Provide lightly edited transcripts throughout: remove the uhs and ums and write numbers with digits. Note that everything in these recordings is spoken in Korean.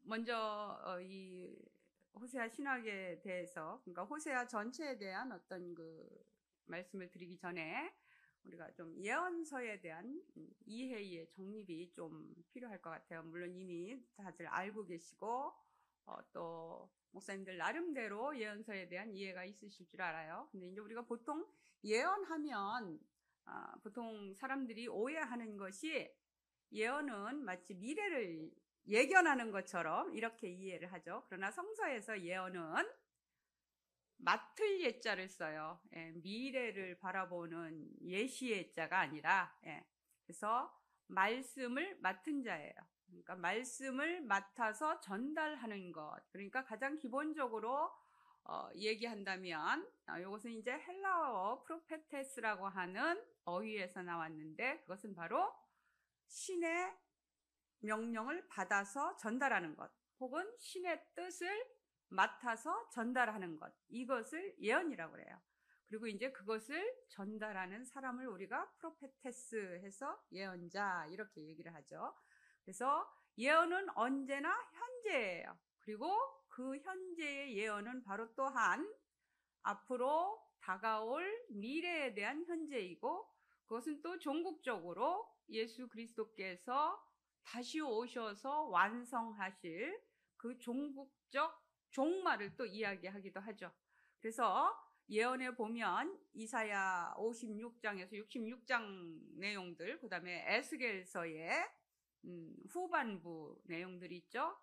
먼저 이 호세아 신학에 대해서, 그러니까 호세아 전체에 대한 어떤 그 말씀을 드리기 전에 우리가 좀 예언서에 대한 이해의 정립이 좀 필요할 것 같아요. 물론 이미 다들 알고 계시고 또 목사님들 나름대로 예언서에 대한 이해가 있으실 줄 알아요. 근데 이제 우리가 보통 예언하면 보통 사람들이 오해하는 것이, 예언은 마치 미래를 예견하는 것처럼 이렇게 이해를 하죠. 그러나 성서에서 예언은 맡을 예자를 써요. 미래를 바라보는 예시의 자가 아니라, 그래서 말씀을 맡은 자예요. 그러니까 말씀을 맡아서 전달하는 것. 그러니까 가장 기본적으로 얘기한다면 이것은 이제 헬라어 프로페테스라고 하는 어휘에서 나왔는데, 그것은 바로 신의 명령을 받아서 전달하는 것, 혹은 신의 뜻을 맡아서 전달하는 것, 이것을 예언이라고 해요. 그리고 이제 그것을 전달하는 사람을 우리가 프로페테스 해서 예언자 이렇게 얘기를 하죠. 그래서 예언은 언제나 현재예요. 그리고 그 현재의 예언은 바로 또한 앞으로 다가올 미래에 대한 현재이고, 그것은 또 종국적으로 예수 그리스도께서 다시 오셔서 완성하실 그 종국적 종말을 또 이야기하기도 하죠. 그래서 예언에 보면 이사야 56장에서 66장 내용들, 그 다음에 에스겔서의 후반부 내용들이 있죠.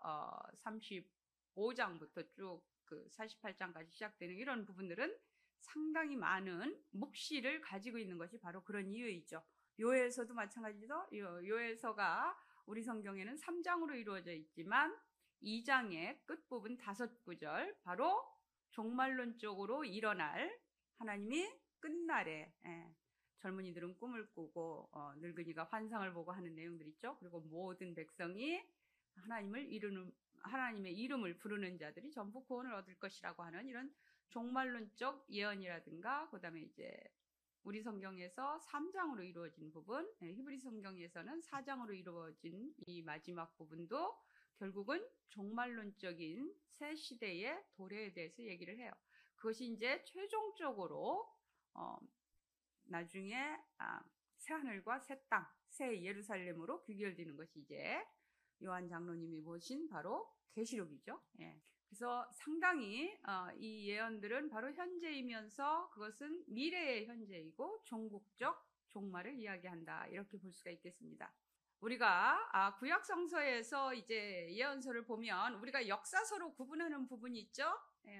35장부터 쭉 그 48장까지 시작되는 이런 부분들은 상당히 많은 묵시를 가지고 있는 것이 바로 그런 이유이죠. 요엘서도 마찬가지죠. 요엘서가 우리 성경에는 3장으로 이루어져 있지만 2장의 끝부분 5구절, 바로 종말론적으로 일어날 하나님이 끝날에 젊은이들은 꿈을 꾸고 늙은이가 환상을 보고 하는 내용들 있죠. 그리고 모든 백성이 하나님의 이름을 부르는 자들이 전부 구원을 얻을 것이라고 하는 이런 종말론적 예언이라든가, 그 다음에 이제 우리 성경에서 3장으로 이루어진 부분, 히브리 성경에서는 4장으로 이루어진 이 마지막 부분도 결국은 종말론적인 새 시대의 도래에 대해서 얘기를 해요. 그것이 이제 최종적으로 나중에 새 하늘과 새 땅, 새 예루살렘으로 귀결되는 것이 이제 요한 장로님이 보신 바로 계시록이죠. 그래서 상당히 이 예언들은 바로 현재이면서 그것은 미래의 현재이고 종국적 종말을 이야기한다, 이렇게 볼 수가 있겠습니다. 우리가 구약 성서에서 이제 예언서를 보면 우리가 역사서로 구분하는 부분이 있죠.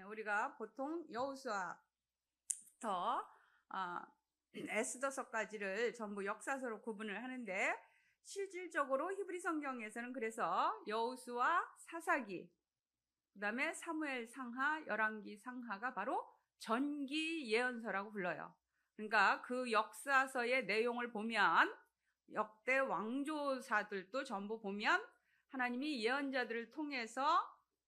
우리가 보통 여호수아부터 에스더서까지를 전부 역사서로 구분을 하는데, 실질적으로 히브리 성경에서는 그래서 여호수아, 사사기, 그 다음에 사무엘 상하, 열왕기 상하가 바로 전기 예언서라고 불러요. 그러니까 그 역사서의 내용을 보면 역대 왕조사들도 전부 보면 하나님이 예언자들을 통해서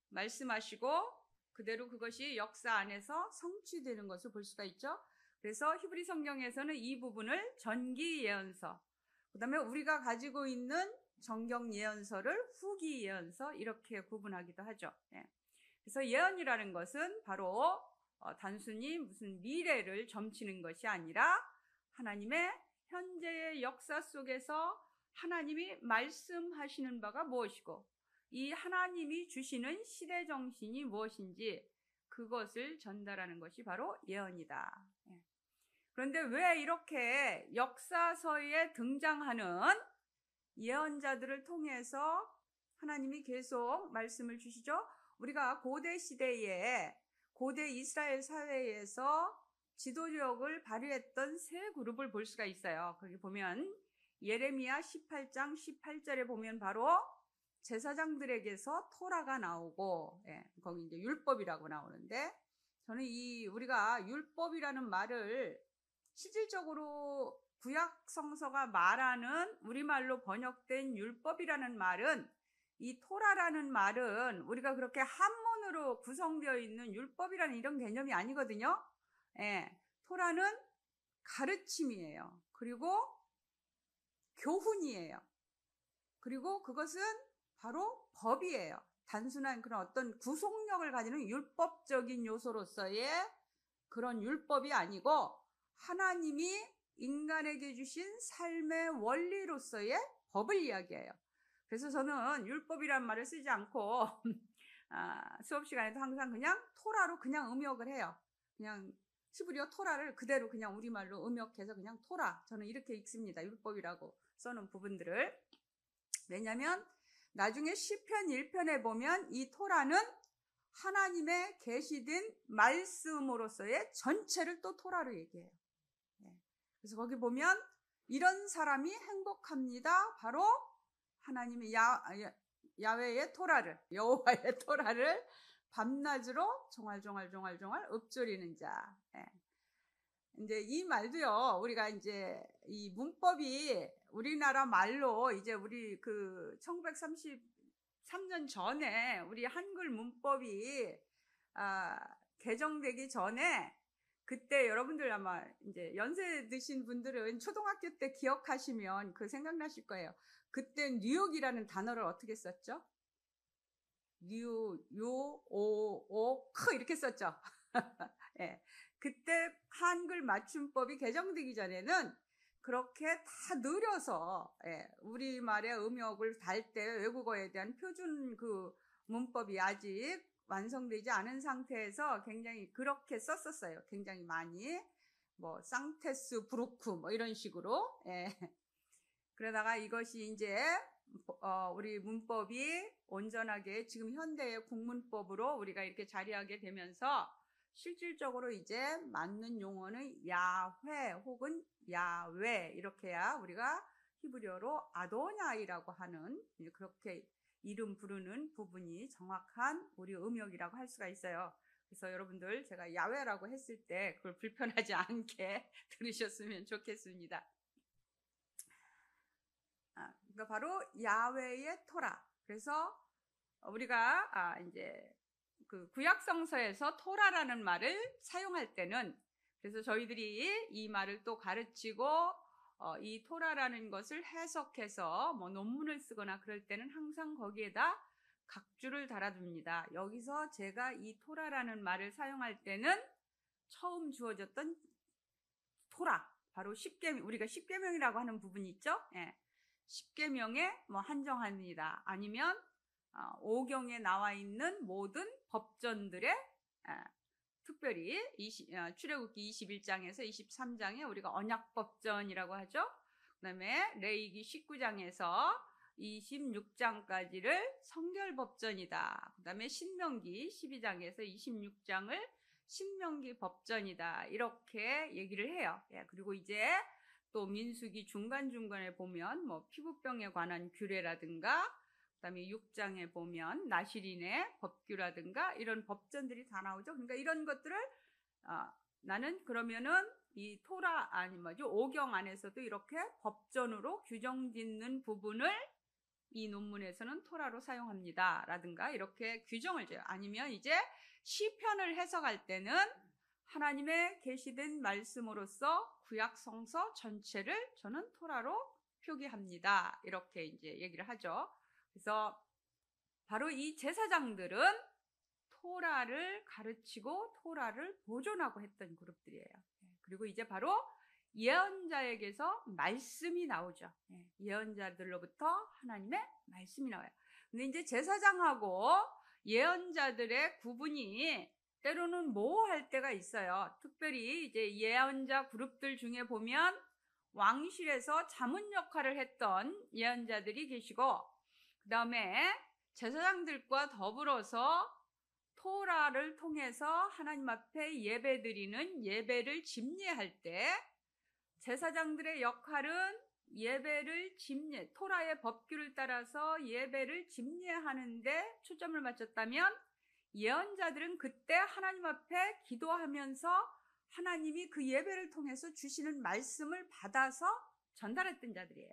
말씀하시고 그대로 그것이 역사 안에서 성취되는 것을 볼 수가 있죠. 그래서 히브리 성경에서는 이 부분을 전기 예언서, 그 다음에 우리가 가지고 있는 정경 예언서를 후기 예언서, 이렇게 구분하기도 하죠. 그래서 예언이라는 것은 바로 단순히 무슨 미래를 점치는 것이 아니라 하나님의 현재의 역사 속에서 하나님이 말씀하시는 바가 무엇이고 이 하나님이 주시는 시대 정신이 무엇인지 그것을 전달하는 것이 바로 예언이다. 그런데 왜 이렇게 역사서에 등장하는 예언자들을 통해서 하나님이 계속 말씀을 주시죠? 우리가 고대 시대에 고대 이스라엘 사회에서 지도력을 발휘했던 세 그룹을 볼 수가 있어요. 거기 보면 예레미야 18장 18절에 보면 바로 제사장들에게서 토라가 나오고, 거기 이제 율법이라고 나오는데, 저는 우리가 율법이라는 말을 실질적으로 구약 성서가 말하는 우리말로 번역된 율법이라는 말은, 이 토라라는 말은 우리가 그렇게 한문으로 구성되어 있는 율법이라는 이런 개념이 아니거든요. 토라는 가르침이에요. 그리고 교훈이에요. 그리고 그것은 바로 법이에요. 단순한 그런 어떤 구속력을 가지는 율법적인 요소로서의 그런 율법이 아니고 하나님이 인간에게 주신 삶의 원리로서의 법을 이야기해요. 그래서 저는 율법이란 말을 쓰지 않고 수업 시간에도 항상 그냥 토라로 그냥 음역을 해요. 그냥 히브리어 토라를 그대로 그냥 우리말로 음역해서 그냥 토라, 저는 이렇게 읽습니다. 율법이라고 써놓은 부분들을. 왜냐하면 나중에 시편 1편에 보면 이 토라는 하나님의 계시된 말씀으로서의 전체를 또 토라로 얘기해요. 그래서 거기 보면 이런 사람이 행복합니다. 바로 하나님의 야훼의 토라를, 여호와의 토라를 밤낮으로 종알종알 읊조리는 자. 이제 이 말도요, 우리가 이제 이 문법이 우리나라 말로 이제 우리 그 1933년 전에 우리 한글 문법이 개정되기 전에, 그때 여러분들 아마 이제 연세 드신 분들은 초등학교 때 기억하시면 그 생각나실 거예요. 그때 뉴욕이라는 단어를 어떻게 썼죠? 크 이렇게 썼죠. 예. 그때 한글 맞춤법이 개정되기 전에는 그렇게 다 느려서, 우리말의 음역을 달 때 외국어에 대한 표준 그 문법이 아직 완성되지 않은 상태에서 굉장히 그렇게 썼었어요. 굉장히 많이. 뭐 상테스 브루크 뭐 이런 식으로. 그러다가 이것이 이제 우리 문법이 온전하게 지금 현대의 국문법으로 우리가 이렇게 자리하게 되면서 실질적으로 이제 맞는 용어는 야훼 혹은 야외, 이렇게야 우리가 히브리어로 아도냐이라고 하는, 그렇게 이름 부르는 부분이 정확한 우리 음역이라고 할 수가 있어요. 그래서 여러분들 제가 야훼라고 했을 때 그걸 불편하지 않게 들으셨으면 좋겠습니다. 그러니까 바로 야훼의 토라. 그래서 우리가 이제 그 구약 성서에서 토라라는 말을 사용할 때는, 그래서 저희들이 이 말을 또 가르치고 이 토라라는 것을 해석해서 뭐 논문을 쓰거나 그럴 때는 항상 거기에다 각주를 달아둡니다. 여기서 제가 이 토라라는 말을 사용할 때는 처음 주어졌던 토라, 바로 우리가 십계명이라고 하는 부분이 있죠. 십계명에 뭐 한정합니다. 아니면 오경에 나와 있는 모든 법전들의, 특별히 출애굽기 21장에서 23장에 우리가 언약법전이라고 하죠. 그 다음에 레위기 19장에서 26장까지를 성결법전이다. 그 다음에 신명기 12장에서 26장을 신명기 법전이다. 이렇게 얘기를 해요. 그리고 이제 또 민수기 중간중간에 보면 뭐 피부병에 관한 규례라든가, 그다음에 6장에 보면 나시린의 법규라든가 이런 법전들이 다 나오죠. 그러니까 이런 것들을 나는 그러면은 이 토라 오경 안에서도 이렇게 법전으로 규정짓는 부분을 이 논문에서는 토라로 사용합니다. 라든가 이렇게 규정을 줘요. 아니면 이제 시편을 해석할 때는 하나님의 계시된 말씀으로서 구약 성서 전체를 저는 토라로 표기합니다. 이렇게 이제 얘기를 하죠. 그래서 바로 이 제사장들은 토라를 가르치고 토라를 보존하고 했던 그룹들이에요. 그리고 이제 바로 예언자에게서 말씀이 나오죠. 예언자들로부터 하나님의 말씀이 나와요. 근데 이제 제사장하고 예언자들의 구분이 때로는 모호할 때가 있어요. 특별히 이제 예언자 그룹들 중에 보면 왕실에서 자문 역할을 했던 예언자들이 계시고, 그 다음에 제사장들과 더불어서 토라를 통해서 하나님 앞에 예배드리는 예배를 집례할 때 제사장들의 역할은 예배를 토라의 법규를 따라서 예배를 집례하는데 초점을 맞췄다면, 예언자들은 그때 하나님 앞에 기도하면서 하나님이 그 예배를 통해서 주시는 말씀을 받아서 전달했던 자들이에요.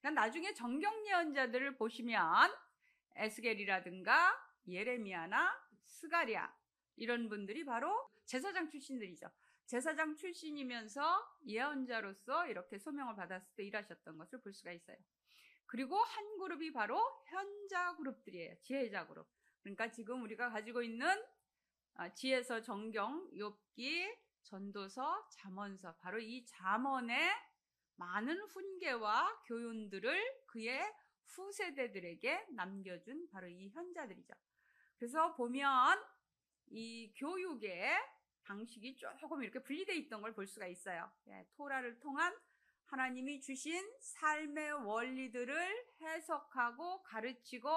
그러니까 나중에 정경 예언자들을 보시면 에스겔이라든가 예레미야나 스가랴 이런 분들이 바로 제사장 출신들이죠. 제사장 출신이면서 예언자로서 이렇게 소명을 받았을 때 일하셨던 것을 볼 수가 있어요. 그리고 한 그룹이 바로 현자 그룹들이에요. 지혜자 그룹. 그러니까 지금 우리가 가지고 있는 지혜서, 정경, 욥기, 전도서, 잠언서, 바로 이 잠언의 많은 훈계와 교훈들을 그의 후세대들에게 남겨준 바로 이 현자들이죠. 그래서 보면 이 교육의 방식이 조금 이렇게 분리되어 있던 걸 볼 수가 있어요. 토라를 통한 하나님이 주신 삶의 원리들을 해석하고 가르치고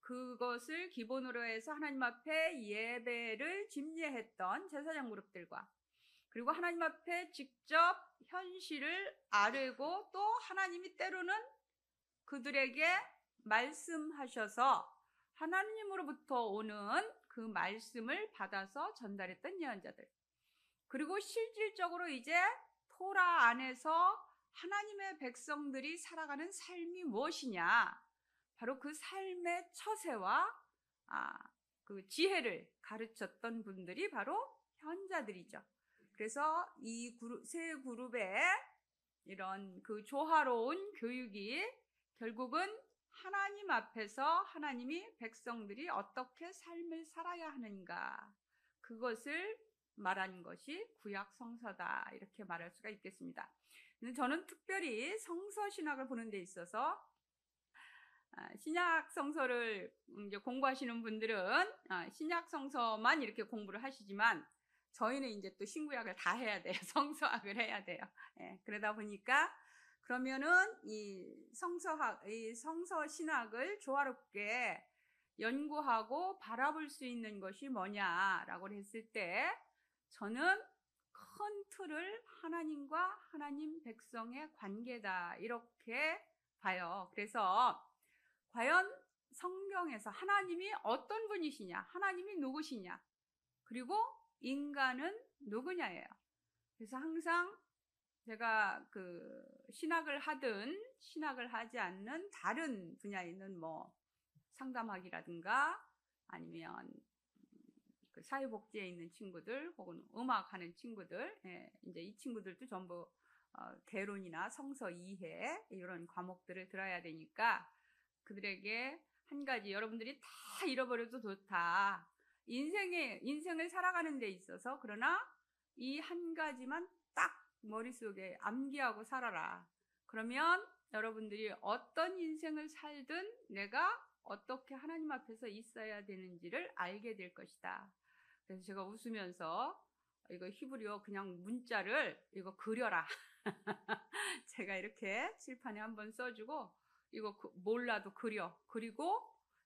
그것을 기본으로 해서 하나님 앞에 예배를 집례했던 제사장 그룹들과, 그리고 하나님 앞에 직접 현실을 아뢰고 또 하나님이 때로는 그들에게 말씀하셔서 하나님으로부터 오는 그 말씀을 받아서 전달했던 예언자들, 그리고 실질적으로 이제 토라 안에서 하나님의 백성들이 살아가는 삶이 무엇이냐, 바로 그 삶의 처세와 그 지혜를 가르쳤던 분들이 바로 현자들이죠. 그래서 이 세 그룹의 이런 그 조화로운 교육이 결국은 하나님 앞에서 하나님이 백성들이 어떻게 삶을 살아야 하는가, 그것을 말한 것이 구약 성서다, 이렇게 말할 수가 있겠습니다. 저는 특별히 성서 신학을 보는 데 있어서 신약 성서를 이제 공부하시는 분들은 신약 성서만 이렇게 공부를 하시지만 저희는 이제 또 신구약을 다 해야 돼요. 성서학을 해야 돼요. 그러다 보니까 그러면은 이 성서 신학을 조화롭게 연구하고 바라볼 수 있는 것이 뭐냐라고 했을 때 저는 큰 틀을 하나님과 하나님 백성의 관계다, 이렇게 봐요. 그래서 과연 성경에서 하나님이 어떤 분이시냐, 하나님이 누구시냐, 그리고 인간은 누구냐예요. 그래서 항상 제가 그 신학을 하든 신학을 하지 않는 다른 분야에 있는 뭐 상담학이라든가 아니면 그 사회복지에 있는 친구들 혹은 음악하는 친구들, 이제 이 친구들도 전부 개론이나 성서 이해 이런 과목들을 들어야 되니까 그들에게 한 가지, 여러분들이 다 잃어버려도 좋다, 인생을 살아가는 데 있어서 그러나 이 한 가지만 딱 머릿속에 암기하고 살아라. 그러면 여러분들이 어떤 인생을 살든 내가 어떻게 하나님 앞에서 있어야 되는지를 알게 될 것이다. 그래서 제가 웃으면서 이거 히브리어 그냥 문자를 이거 그려라. 제가 이렇게 칠판에 한번 써주고 이거 몰라도 그려. 그리고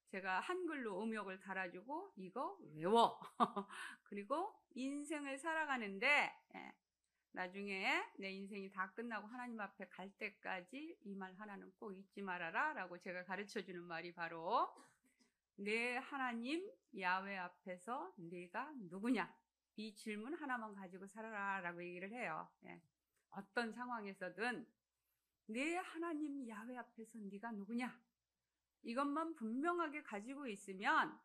제가 한글로 음역을 달아주고 이거 외워. 그리고 인생을 살아가는데 나중에 내 인생이 다 끝나고 하나님 앞에 갈 때까지 이 말 하나는 꼭 잊지 말아라 라고 제가 가르쳐주는 말이 바로 내 하나님 야훼 앞에서 네가 누구냐, 이 질문 하나만 가지고 살아라 라고 얘기를 해요. 어떤 상황에서든 내 하나님 야훼 앞에서 네가 누구냐, 이것만 분명하게 가지고 있으면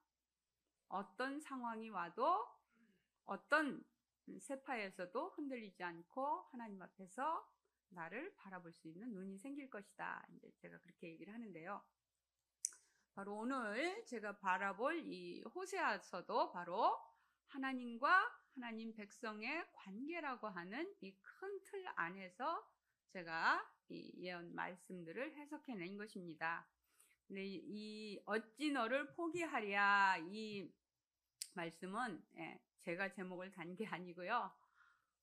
어떤 상황이 와도 어떤 세파에서도 흔들리지 않고 하나님 앞에서 나를 바라볼 수 있는 눈이 생길 것이다. 이제 제가 그렇게 얘기를 하는데요. 바로 오늘 제가 바라볼 이 호세아서도 바로 하나님과 하나님 백성의 관계라고 하는 이 큰 틀 안에서 제가 이 예언 말씀들을 해석해낸 것입니다. 근데 이 어찌 너를 포기하랴, 이 말씀은 제가 제목을 단 게 아니고요.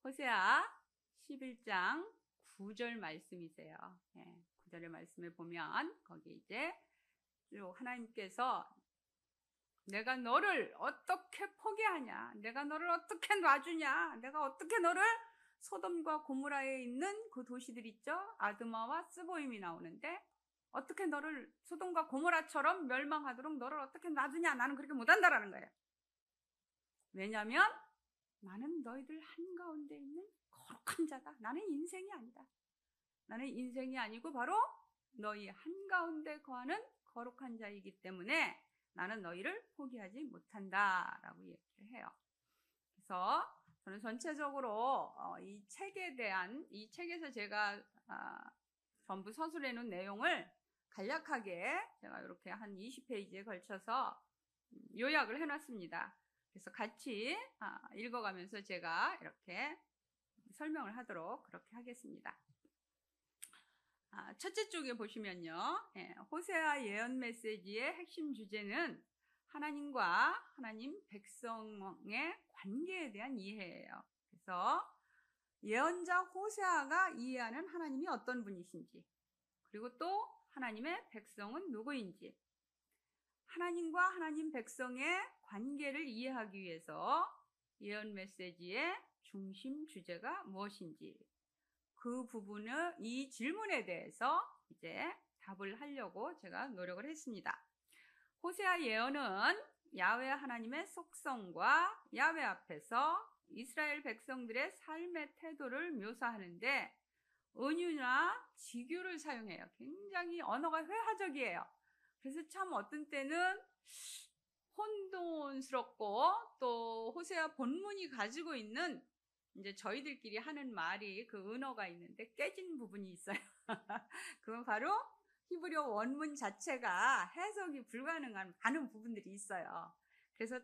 호세아 11장 9절 말씀이세요. 9절의 말씀에 보면 거기 이제 쭉 하나님께서 내가 너를 어떻게 포기하냐, 내가 너를 어떻게 놔주냐, 내가 어떻게 너를 소돔과 고모라에 있는 그 도시들 있죠, 아드마와 스보임이 나오는데 어떻게 너를 소돔과 고모라처럼 멸망하도록 너를 어떻게 놔두냐, 나는 그렇게 못한다라는 거예요. 왜냐하면 나는 너희들 한가운데 있는 거룩한 자다. 나는 인생이 아니다. 나는 인생이 아니고 바로 너희 한가운데 거하는 거룩한 자이기 때문에 나는 너희를 포기하지 못한다 라고 얘기를 해요. 그래서 저는 전체적으로 이 책에 대한, 이 책에서 제가 전부 서술해 놓은 내용을 간략하게 제가 이렇게 한 20페이지에 걸쳐서 요약을 해놨습니다. 그래서 같이 읽어가면서 제가 이렇게 설명을 하도록 그렇게 하겠습니다. 첫째 쪽에 보시면요, 호세아 예언 메시지의 핵심 주제는 하나님과 하나님 백성의 관계에 대한 이해예요. 그래서 예언자 호세아가 이해하는 하나님이 어떤 분이신지, 그리고 또 하나님의 백성은 누구인지, 하나님과 하나님 백성의 관계를 이해하기 위해서 예언 메시지의 중심 주제가 무엇인지, 그 부분을, 이 질문에 대해서 이제 답을 하려고 제가 노력을 했습니다. 호세아 예언은 야훼 하나님의 속성과 야훼 앞에서 이스라엘 백성들의 삶의 태도를 묘사하는데 은유나 지규를 사용해요. 굉장히 언어가 회화적이에요. 그래서 참 어떤 때는 혼돈스럽고 또 호세아 본문이 가지고 있는 이제 저희들끼리 하는 말이 그 은어가 있는데 깨진 부분이 있어요. 그건 바로 히브리어 원문 자체가 해석이 불가능한 많은 부분들이 있어요. 그래서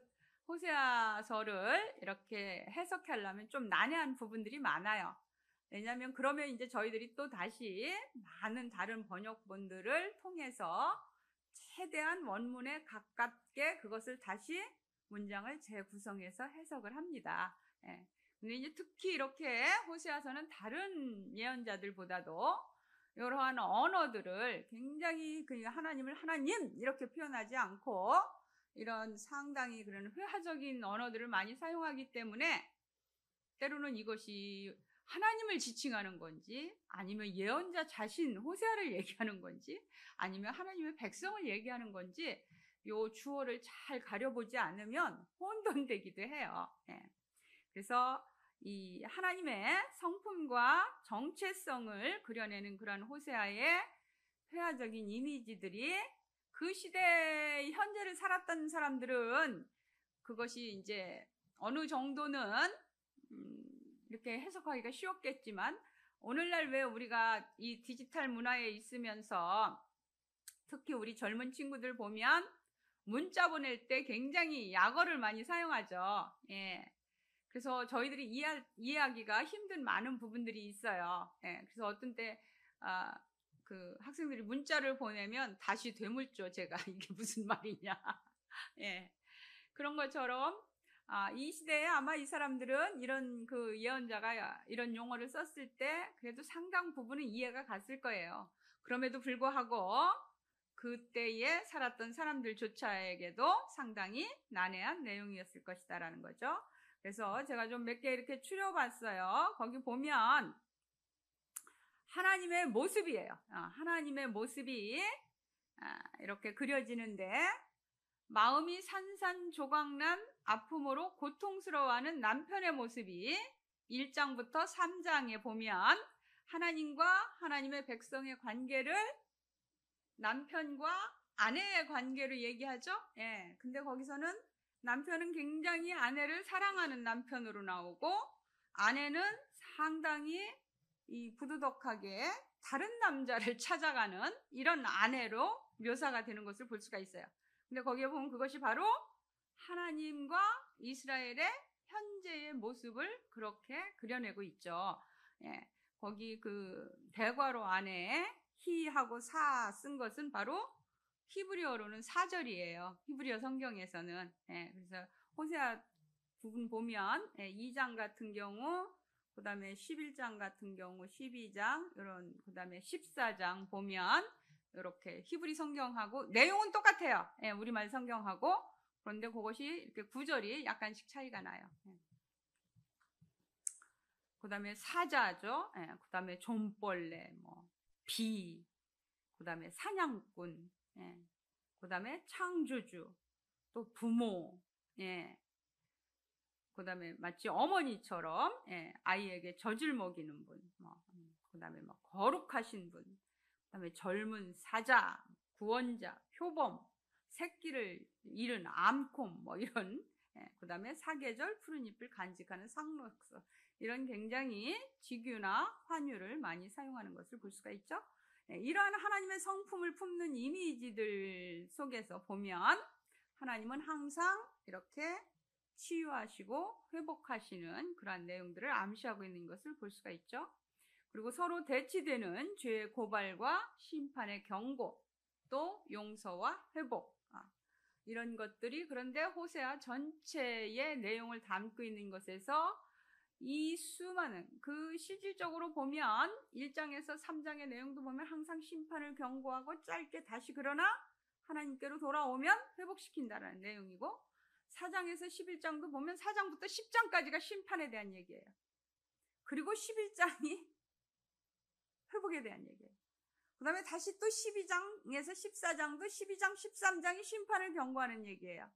호세아서를 이렇게 해석하려면 좀 난해한 부분들이 많아요. 왜냐하면 그러면 이제 저희들이 또 다시 많은 다른 번역본들을 통해서 최대한 원문에 가깝게 그것을 다시 문장을 재구성해서 해석을 합니다. 근데 이제 특히 이렇게 호세아서는 다른 예언자들보다도 이러한 언어들을 굉장히 하나님을 하나님 이렇게 표현하지 않고 이런 상당히 그런 회화적인 언어들을 많이 사용하기 때문에 때로는 이것이 하나님을 지칭하는 건지 아니면 예언자 자신 호세아를 얘기하는 건지 아니면 하나님의 백성을 얘기하는 건지 요 주어를 잘 가려보지 않으면 혼돈되기도 해요. 그래서 이 하나님의 성품과 정체성을 그려내는 그런 호세아의 회화적인 이미지들이 그 시대 현재를 살았던 사람들은 그것이 이제 어느 정도는 이렇게 해석하기가 쉬웠겠지만 오늘날 왜 우리가 이 디지털 문화에 있으면서 특히 우리 젊은 친구들 보면 문자 보낼 때 굉장히 약어를 많이 사용하죠. 그래서 저희들이 이해하기가 힘든 많은 부분들이 있어요. 그래서 어떤 때 그 학생들이 문자를 보내면 다시 되물죠. 제가 이게 무슨 말이냐. 그런 것처럼 이 시대에 아마 이 사람들은 이런 그 예언자가 이런 용어를 썼을 때 그래도 상당 부분은 이해가 갔을 거예요. 그럼에도 불구하고 그때에 살았던 사람들조차에게도 상당히 난해한 내용이었을 것이다라는 거죠. 그래서 제가 좀 몇 개 이렇게 추려봤어요. 거기 보면 하나님의 모습이에요. 하나님의 모습이 이렇게 그려지는데 마음이 산산조각난 아픔으로 고통스러워하는 남편의 모습이 1장부터 3장에 보면 하나님과 하나님의 백성의 관계를 남편과 아내의 관계로 얘기하죠. 근데 거기서는 남편은 굉장히 아내를 사랑하는 남편으로 나오고 아내는 상당히 이 부두덕하게 다른 남자를 찾아가는 이런 아내로 묘사가 되는 것을 볼 수가 있어요. 근데 거기에 보면 그것이 바로 하나님과 이스라엘의 현재의 모습을 그렇게 그려내고 있죠. 거기 그 대괄호 안에 히하고 사 쓴 것은 바로 히브리어로는 4절이에요. 히브리어 성경에서는. 그래서 호세아 부분 보면 2장 같은 경우, 그 다음에 11장 같은 경우, 12장, 이런, 그 다음에 14장 보면 이렇게 히브리 성경하고 내용은 똑같아요. 우리말 성경하고. 그런데 그것이 이렇게 구절이 약간씩 차이가 나요. 그 다음에 사자죠. 그 다음에 좀벌레, 비, 그 다음에 사냥꾼, 그 다음에 창조주, 또 부모, 그 다음에 마치 어머니처럼 아이에게 젖을 먹이는 분, 그 다음에 거룩하신 분, 그 다음에 젊은 사자, 구원자, 표범, 새끼를 잃은 암콤, 이런, 그 다음에 사계절 푸른 잎을 간직하는 상록서, 이런 굉장히 직유나 환유를 많이 사용하는 것을 볼 수가 있죠. 이러한 하나님의 성품을 품는 이미지들 속에서 보면 하나님은 항상 이렇게 치유하시고 회복하시는 그러한 내용들을 암시하고 있는 것을 볼 수가 있죠. 그리고 서로 대치되는 죄의 고발과 심판의 경고, 또 용서와 회복, 이런 것들이 그런데 호세아 전체의 내용을 담고 있는 것에서 이 수많은 그 실질적으로 보면 1장에서 3장의 내용도 보면 항상 심판을 경고하고 짧게 다시 그러나 하나님께로 돌아오면 회복시킨다는 내용이고 4장에서 11장도 보면 4장부터 10장까지가 심판에 대한 얘기예요. 그리고 11장이 회복에 대한 얘기예요. 그 다음에 다시 또 12장에서 14장도 12장, 13장이 심판을 경고하는 얘기예요.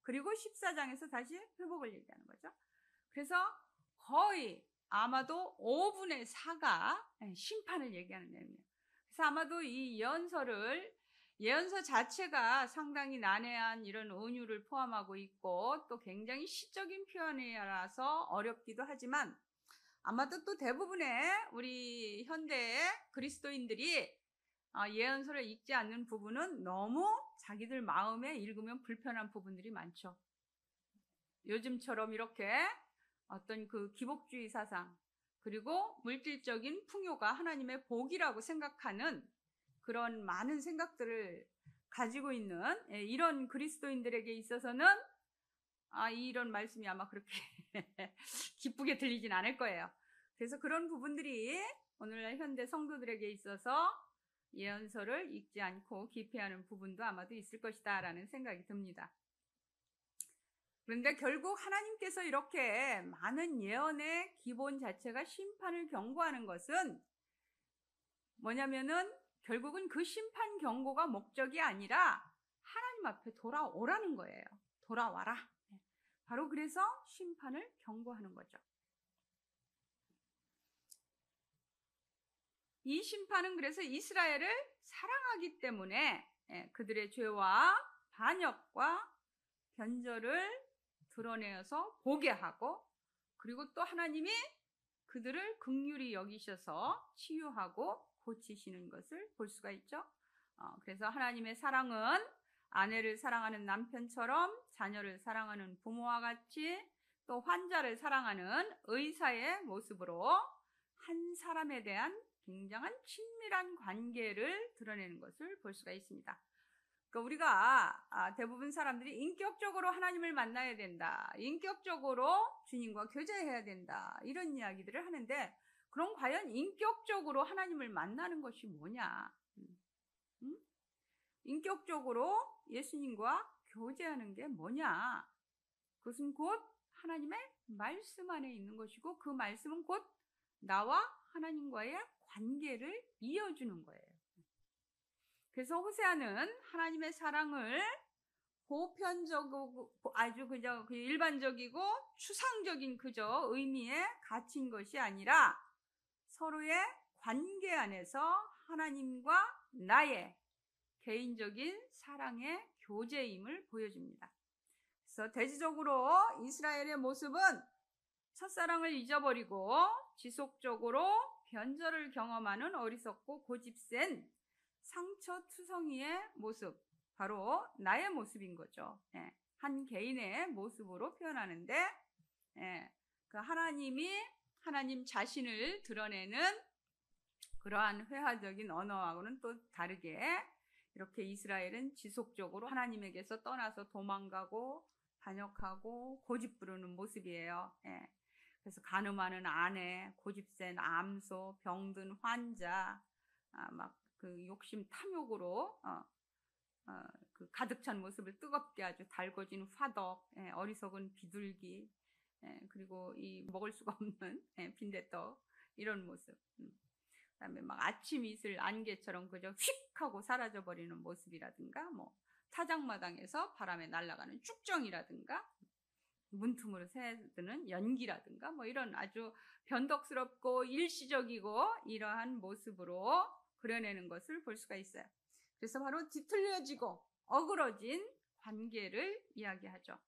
그리고 14장에서 다시 회복을 얘기하는 거죠. 그래서 거의 아마도 5분의 4가 심판을 얘기하는 내용이에요. 그래서 아마도 이 예언서 자체가 상당히 난해한 이런 은유를 포함하고 있고 또 굉장히 시적인 표현이라서 어렵기도 하지만 아마도 또 대부분의 우리 현대의 그리스도인들이 예언서를 읽지 않는 부분은 너무 자기들 마음에 읽으면 불편한 부분들이 많죠. 요즘처럼 이렇게 어떤 그 기복주의 사상 그리고 물질적인 풍요가 하나님의 복이라고 생각하는 그런 많은 생각들을 가지고 있는 이런 그리스도인들에게 있어서는 이런 말씀이 아마 그렇게 기쁘게 들리진 않을 거예요. 그래서 그런 부분들이 오늘날 현대 성도들에게 있어서 예언서를 읽지 않고 기피하는 부분도 아마도 있을 것이다 라는 생각이 듭니다. 그런데 결국 하나님께서 이렇게 많은 예언의 기본 자체가 심판을 경고하는 것은 뭐냐면은 결국은 그 심판 경고가 목적이 아니라 하나님 앞에 돌아오라는 거예요. 돌아와라. 바로 그래서 심판을 경고하는 거죠. 이 심판은 그래서 이스라엘을 사랑하기 때문에 그들의 죄와 반역과 변절을 드러내어서 보게 하고 그리고 또 하나님이 그들을 긍휼히 여기셔서 치유하고 고치시는 것을 볼 수가 있죠. 그래서 하나님의 사랑은 아내를 사랑하는 남편처럼 자녀를 사랑하는 부모와 같이 또 환자를 사랑하는 의사의 모습으로 한 사람에 대한 굉장한 친밀한 관계를 드러내는 것을 볼 수가 있습니다. 그러니까 우리가 대부분 사람들이 인격적으로 하나님을 만나야 된다, 인격적으로 주님과 교제해야 된다 이런 이야기들을 하는데 그럼 과연 인격적으로 하나님을 만나는 것이 뭐냐? 인격적으로 예수님과 교제하는 게 뭐냐? 그것은 곧 하나님의 말씀 안에 있는 것이고 그 말씀은 곧 나와 하나님과의 관계를 이어주는 거예요. 그래서 호세아는 하나님의 사랑을 보편적이고 아주 그저 일반적이고 추상적인 그저 의미에 갇힌 것이 아니라 서로의 관계 안에서 하나님과 나의 개인적인 사랑의 교제임을 보여줍니다. 그래서 대지적으로 이스라엘의 모습은 첫사랑을 잊어버리고 지속적으로 변절을 경험하는 어리석고 고집센 상처투성이의 모습, 바로 나의 모습인 거죠. 한 개인의 모습으로 표현하는데 그 하나님 자신을 드러내는 그러한 회화적인 언어하고는 또 다르게 이렇게 이스라엘은 지속적으로 하나님에게서 떠나서 도망가고 반역하고 고집부르는 모습이에요. 그래서 간음하는 아내, 고집센 암소, 병든 환자, 막 그 욕심 탐욕으로 그 가득 찬 모습을 뜨겁게 아주 달궈진 화덕, 어리석은 비둘기, 그리고 이 먹을 수가 없는 빈대떡 이런 모습. 그다음에 막 아침 이슬 안개처럼 그저 휙 하고 사라져 버리는 모습이라든가, 뭐 타작마당에서 바람에 날아가는 쭉정이라든가, 문틈으로 새드는 연기라든가, 뭐 이런 아주 변덕스럽고 일시적이고 이러한 모습으로 그려내는 것을 볼 수가 있어요. 그래서 바로 뒤틀려지고 어그러진 관계를 이야기하죠.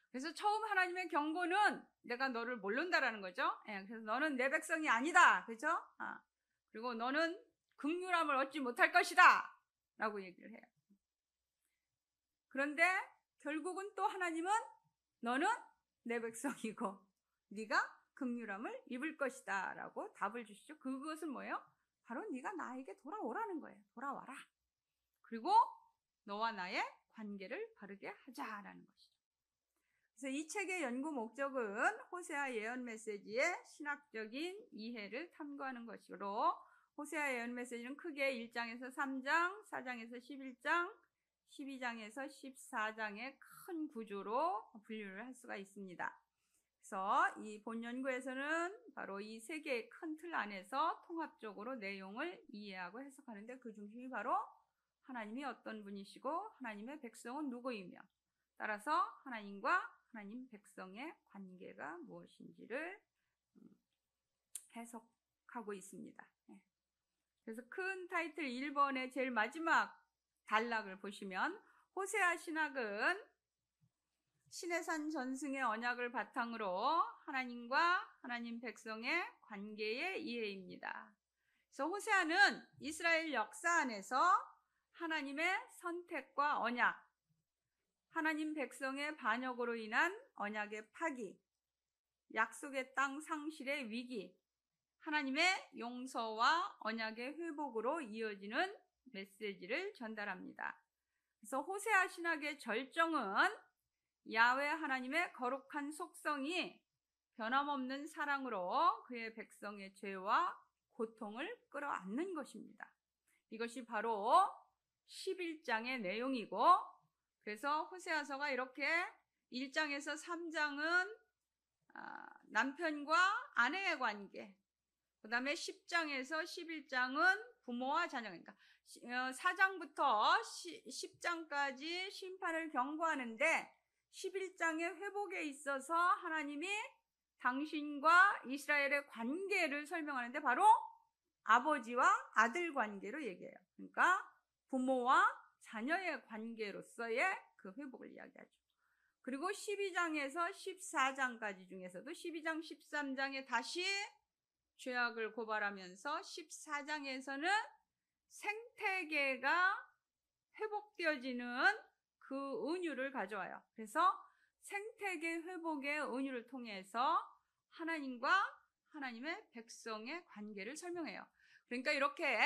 그래서 처음 하나님의 경고는 내가 너를 모른다라는 거죠. 그래서 너는 내 백성이 아니다, 그죠? 그리고 너는 긍휼함을 얻지 못할 것이다 라고 얘기를 해요. 그런데 결국은 또 하나님은 너는 내 백성이고 네가 긍휼함을 입을 것이다 라고 답을 주시죠. 그것은 뭐예요? 바로 네가 나에게 돌아오라는 거예요. 돌아와라. 그리고 너와 나의 관계를 바르게 하자라는 것이죠. 그래서 이 책의 연구 목적은 호세아 예언 메시지의 신학적인 이해를 탐구하는 것으로, 호세아 예언 메시지는 크게 1장에서 3장, 4장에서 11장, 12장에서 14장의 큰 구조로 분류를 할 수가 있습니다. 그래서 이 본 연구에서는 바로 이 세 개의 큰 틀 안에서 통합적으로 내용을 이해하고 해석하는데, 그 중심이 바로 하나님이 어떤 분이시고 하나님의 백성은 누구이며, 따라서 하나님과 하나님 백성의 관계가 무엇인지를 해석하고 있습니다. 그래서 큰 타이틀 1번의 제일 마지막 단락을 보시면, 호세아 신학은 시내산 전승의 언약을 바탕으로 하나님과 하나님 백성의 관계의 이해입니다. 그래서 호세아는 이스라엘 역사 안에서 하나님의 선택과 언약, 하나님 백성의 반역으로 인한 언약의 파기, 약속의 땅 상실의 위기, 하나님의 용서와 언약의 회복으로 이어지는 메시지를 전달합니다. 그래서 호세아 신학의 절정은 야훼 하나님의 거룩한 속성이 변함없는 사랑으로 그의 백성의 죄와 고통을 끌어안는 것입니다. 이것이 바로 11장의 내용이고, 그래서 호세아서가 이렇게 1장에서 3장은 남편과 아내의 관계, 그 다음에 10장에서 11장은 부모와 자녀, 그러니까 4장부터 10장까지 심판을 경고하는데, 11장의 회복에 있어서 하나님이 당신과 이스라엘의 관계를 설명하는데 바로 아버지와 아들 관계로 얘기해요. 그러니까 부모와 자녀의 관계로서의 그 회복을 이야기하죠. 그리고 12장에서 14장까지 중에서도 12장, 13장에 다시 죄악을 고발하면서 14장에서는 생태계가 회복되어지는 그 은유를 가져와요. 그래서 생태계 회복의 은유를 통해서 하나님과 하나님의 백성의 관계를 설명해요. 그러니까 이렇게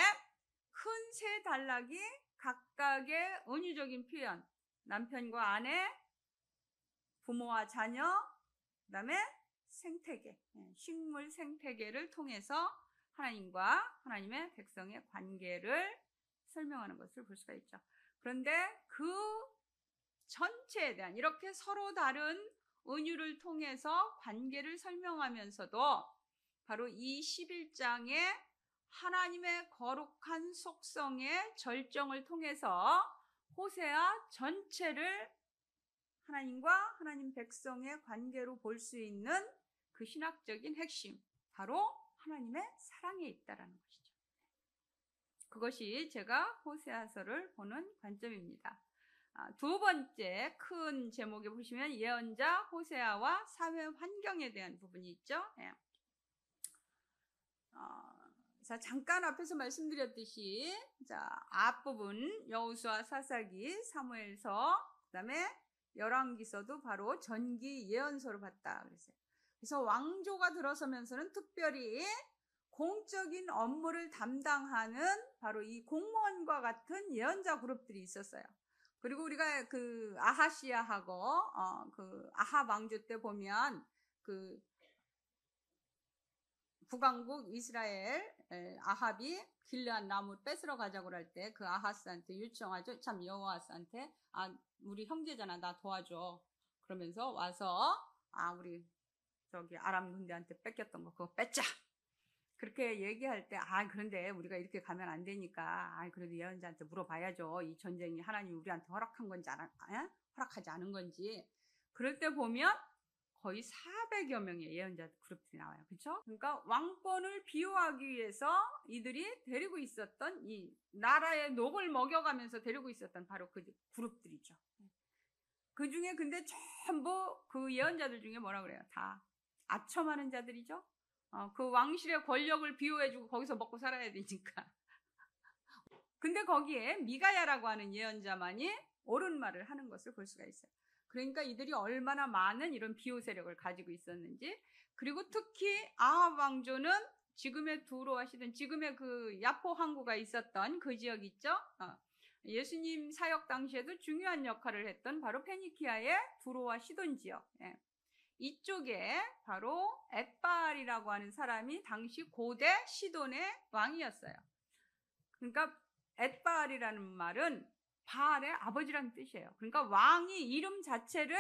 큰 세 단락이 각각의 은유적인 표현, 남편과 아내, 부모와 자녀, 그 다음에 생태계, 식물 생태계를 통해서 하나님과 하나님의 백성의 관계를 설명하는 것을 볼 수가 있죠. 그런데 그 전체에 대한 이렇게 서로 다른 은유를 통해서 관계를 설명하면서도 바로 이 11장의 하나님의 거룩한 속성의 절정을 통해서 호세아 전체를 하나님과 하나님 백성의 관계로 볼 수 있는 그 신학적인 핵심, 바로 하나님의 사랑에 있다라는 것이죠. 그것이 제가 호세아서를 보는 관점입니다. 두 번째 큰 제목에 보시면 예언자 호세아와 사회 환경에 대한 부분이 있죠. 자, 잠깐 앞에서 말씀드렸듯이, 자, 앞부분 여호수아, 사사기, 사무엘서, 그다음에 열왕기서도 바로 전기 예언서로 봤다 그랬어요. 그래서 왕조가 들어서면서는 특별히 공적인 업무를 담당하는 바로 이 공무원과 같은 예언자 그룹들이 있었어요. 그리고 우리가 그 아하시야하고 그 아합 왕조 때 보면 그 북왕국 이스라엘 아합이 길르앗 나무를 뺏으러 가자고 할 때 그 아하스한테 요청하죠. 참 여호와스한테 우리 형제잖아, 나 도와줘. 그러면서 와서 우리 저기 아람 군대한테 뺏겼던 거 그거 뺏자. 그렇게 얘기할 때 그런데 우리가 이렇게 가면 안 되니까 그래도 예언자한테 물어봐야죠. 이 전쟁이 하나님이 우리한테 허락한 건지 허락하지 않은 건지. 그럴 때 보면 거의 400여 명의 예언자 그룹들이 나와요. 그렇죠? 그러니까 왕권을 비호하기 위해서 이들이 데리고 있었던, 이 나라의 녹을 먹여가면서 데리고 있었던 바로 그 그룹들이죠. 그 중에 근데 전부 그 예언자들 중에 뭐라 그래요? 다 아첨하는 자들이죠. 그 왕실의 권력을 비호해주고 거기서 먹고 살아야 되니까 근데 거기에 미가야라고 하는 예언자만이 옳은 말을 하는 것을 볼 수가 있어요. 그러니까 이들이 얼마나 많은 이런 비호 세력을 가지고 있었는지, 그리고 특히 아합 왕조는 지금의 두로와 시돈, 지금의 그 야포 항구가 있었던 그 지역 있죠? 예수님 사역 당시에도 중요한 역할을 했던 바로 페니키아의 두로와 시돈 지역. 예. 이쪽에 바로 엣바알이라고 하는 사람이 당시 고대 시돈의 왕이었어요. 그러니까 엣바알이라는 말은 바알의 아버지라는 뜻이에요. 그러니까 왕이 이름 자체를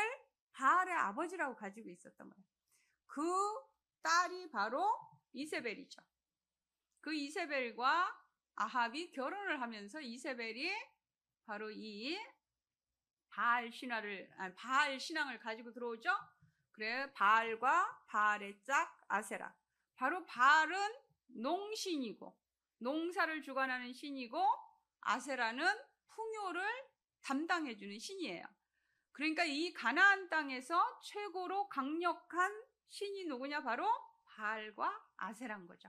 바알의 아버지라고 가지고 있었던 거예요. 그 딸이 바로 이세벨이죠. 그 이세벨과 아합이 결혼을 하면서 이세벨이 바로 이 바알 신앙을 가지고 들어오죠. 그래, 바알과 바알의 짝 아세라. 바로 바알은 농신이고 농사를 주관하는 신이고, 아세라는 풍요를 담당해주는 신이에요. 그러니까 이 가나안 땅에서 최고로 강력한 신이 누구냐? 바로 바알과 아세라인 거죠.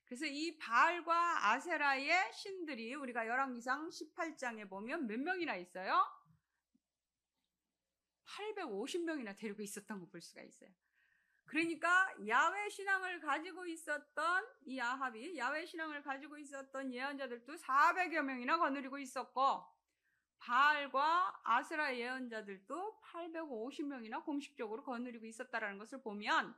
그래서 이 바알과 아세라의 신들이 우리가 열왕기상 18장에 보면 몇 명이나 있어요? 850명이나 데리고 있었던 거 볼 수가 있어요. 그러니까 야훼 신앙을 가지고 있었던 이 아합이, 야훼 신앙을 가지고 있었던 예언자들도 400여 명이나 거느리고 있었고, 바알과 아세라 예언자들도 850명이나 공식적으로 거느리고 있었다는 것을 보면,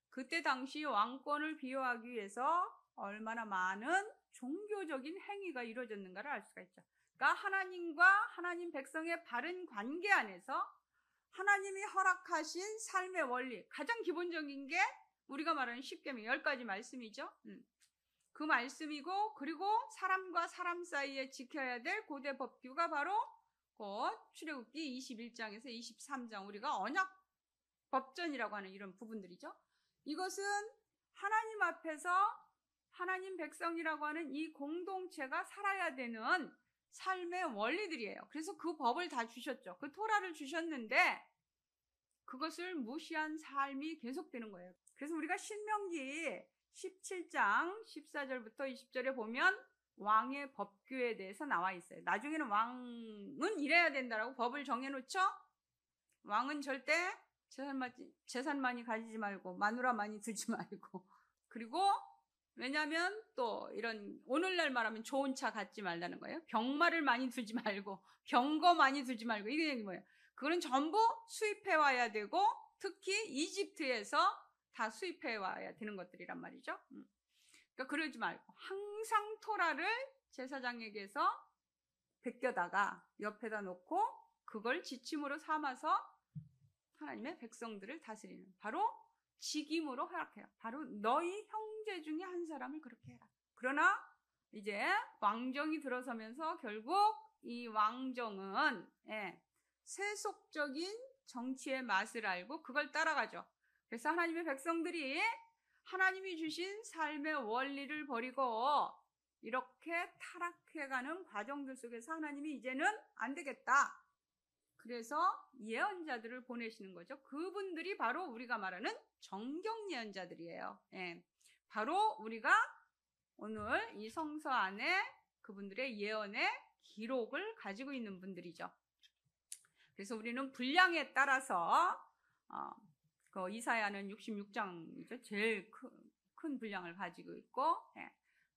그때 당시 왕권을 비호하기 위해서 얼마나 많은 종교적인 행위가 이루어졌는가를 알 수가 있죠. 그러니까 하나님과 하나님 백성의 바른 관계 안에서 하나님이 허락하신 삶의 원리, 가장 기본적인 게 우리가 말하는 십계명 10가지 말씀이죠. 그 말씀이고, 그리고 사람과 사람 사이에 지켜야 될 고대 법규가 바로 곧 출애굽기 21장에서 23장 우리가 언약 법전이라고 하는 이런 부분들이죠. 이것은 하나님 앞에서 하나님 백성이라고 하는 이 공동체가 살아야 되는 삶의 원리들이에요. 그래서 그 법을 다 주셨죠. 그 토라를 주셨는데 그것을 무시한 삶이 계속되는 거예요. 그래서 우리가 신명기 17장 14절부터 20절에 보면 왕의 법규에 대해서 나와 있어요. 나중에는 왕은 이래야 된다라고 법을 정해놓죠. 왕은 절대 재산 많이 가지지 말고 마누라 많이 두지 말고, 그리고 왜냐하면 또 이런 오늘날 말하면 좋은 차 갖지 말라는 거예요. 병마를 많이 두지 말고, 병거 많이 두지 말고, 이게 뭐예요? 그거는 전부 수입해 와야 되고, 특히 이집트에서 다 수입해 와야 되는 것들이란 말이죠. 그러니까 그러지 말고 항상 토라를 제사장에게서 베껴다가 옆에다 놓고 그걸 지침으로 삼아서 하나님의 백성들을 다스리는, 바로 직임으로 허락해요. 바로 너희 형제 중에 한 사람을 그렇게 해라. 그러나 이제 왕정이 들어서면서 결국 이 왕정은 세속적인 정치의 맛을 알고 그걸 따라가죠. 그래서 하나님의 백성들이 하나님이 주신 삶의 원리를 버리고 이렇게 타락해가는 과정들 속에서 하나님이 이제는 안 되겠다. 그래서 예언자들을 보내시는 거죠. 그분들이 바로 우리가 말하는 정경 예언자들이에요. 바로 우리가 오늘 이 성서 안에 그분들의 예언의 기록을 가지고 있는 분들이죠. 그래서 우리는 분량에 따라서 그 이사야는 66장이죠. 제일 큰 분량을 가지고 있고,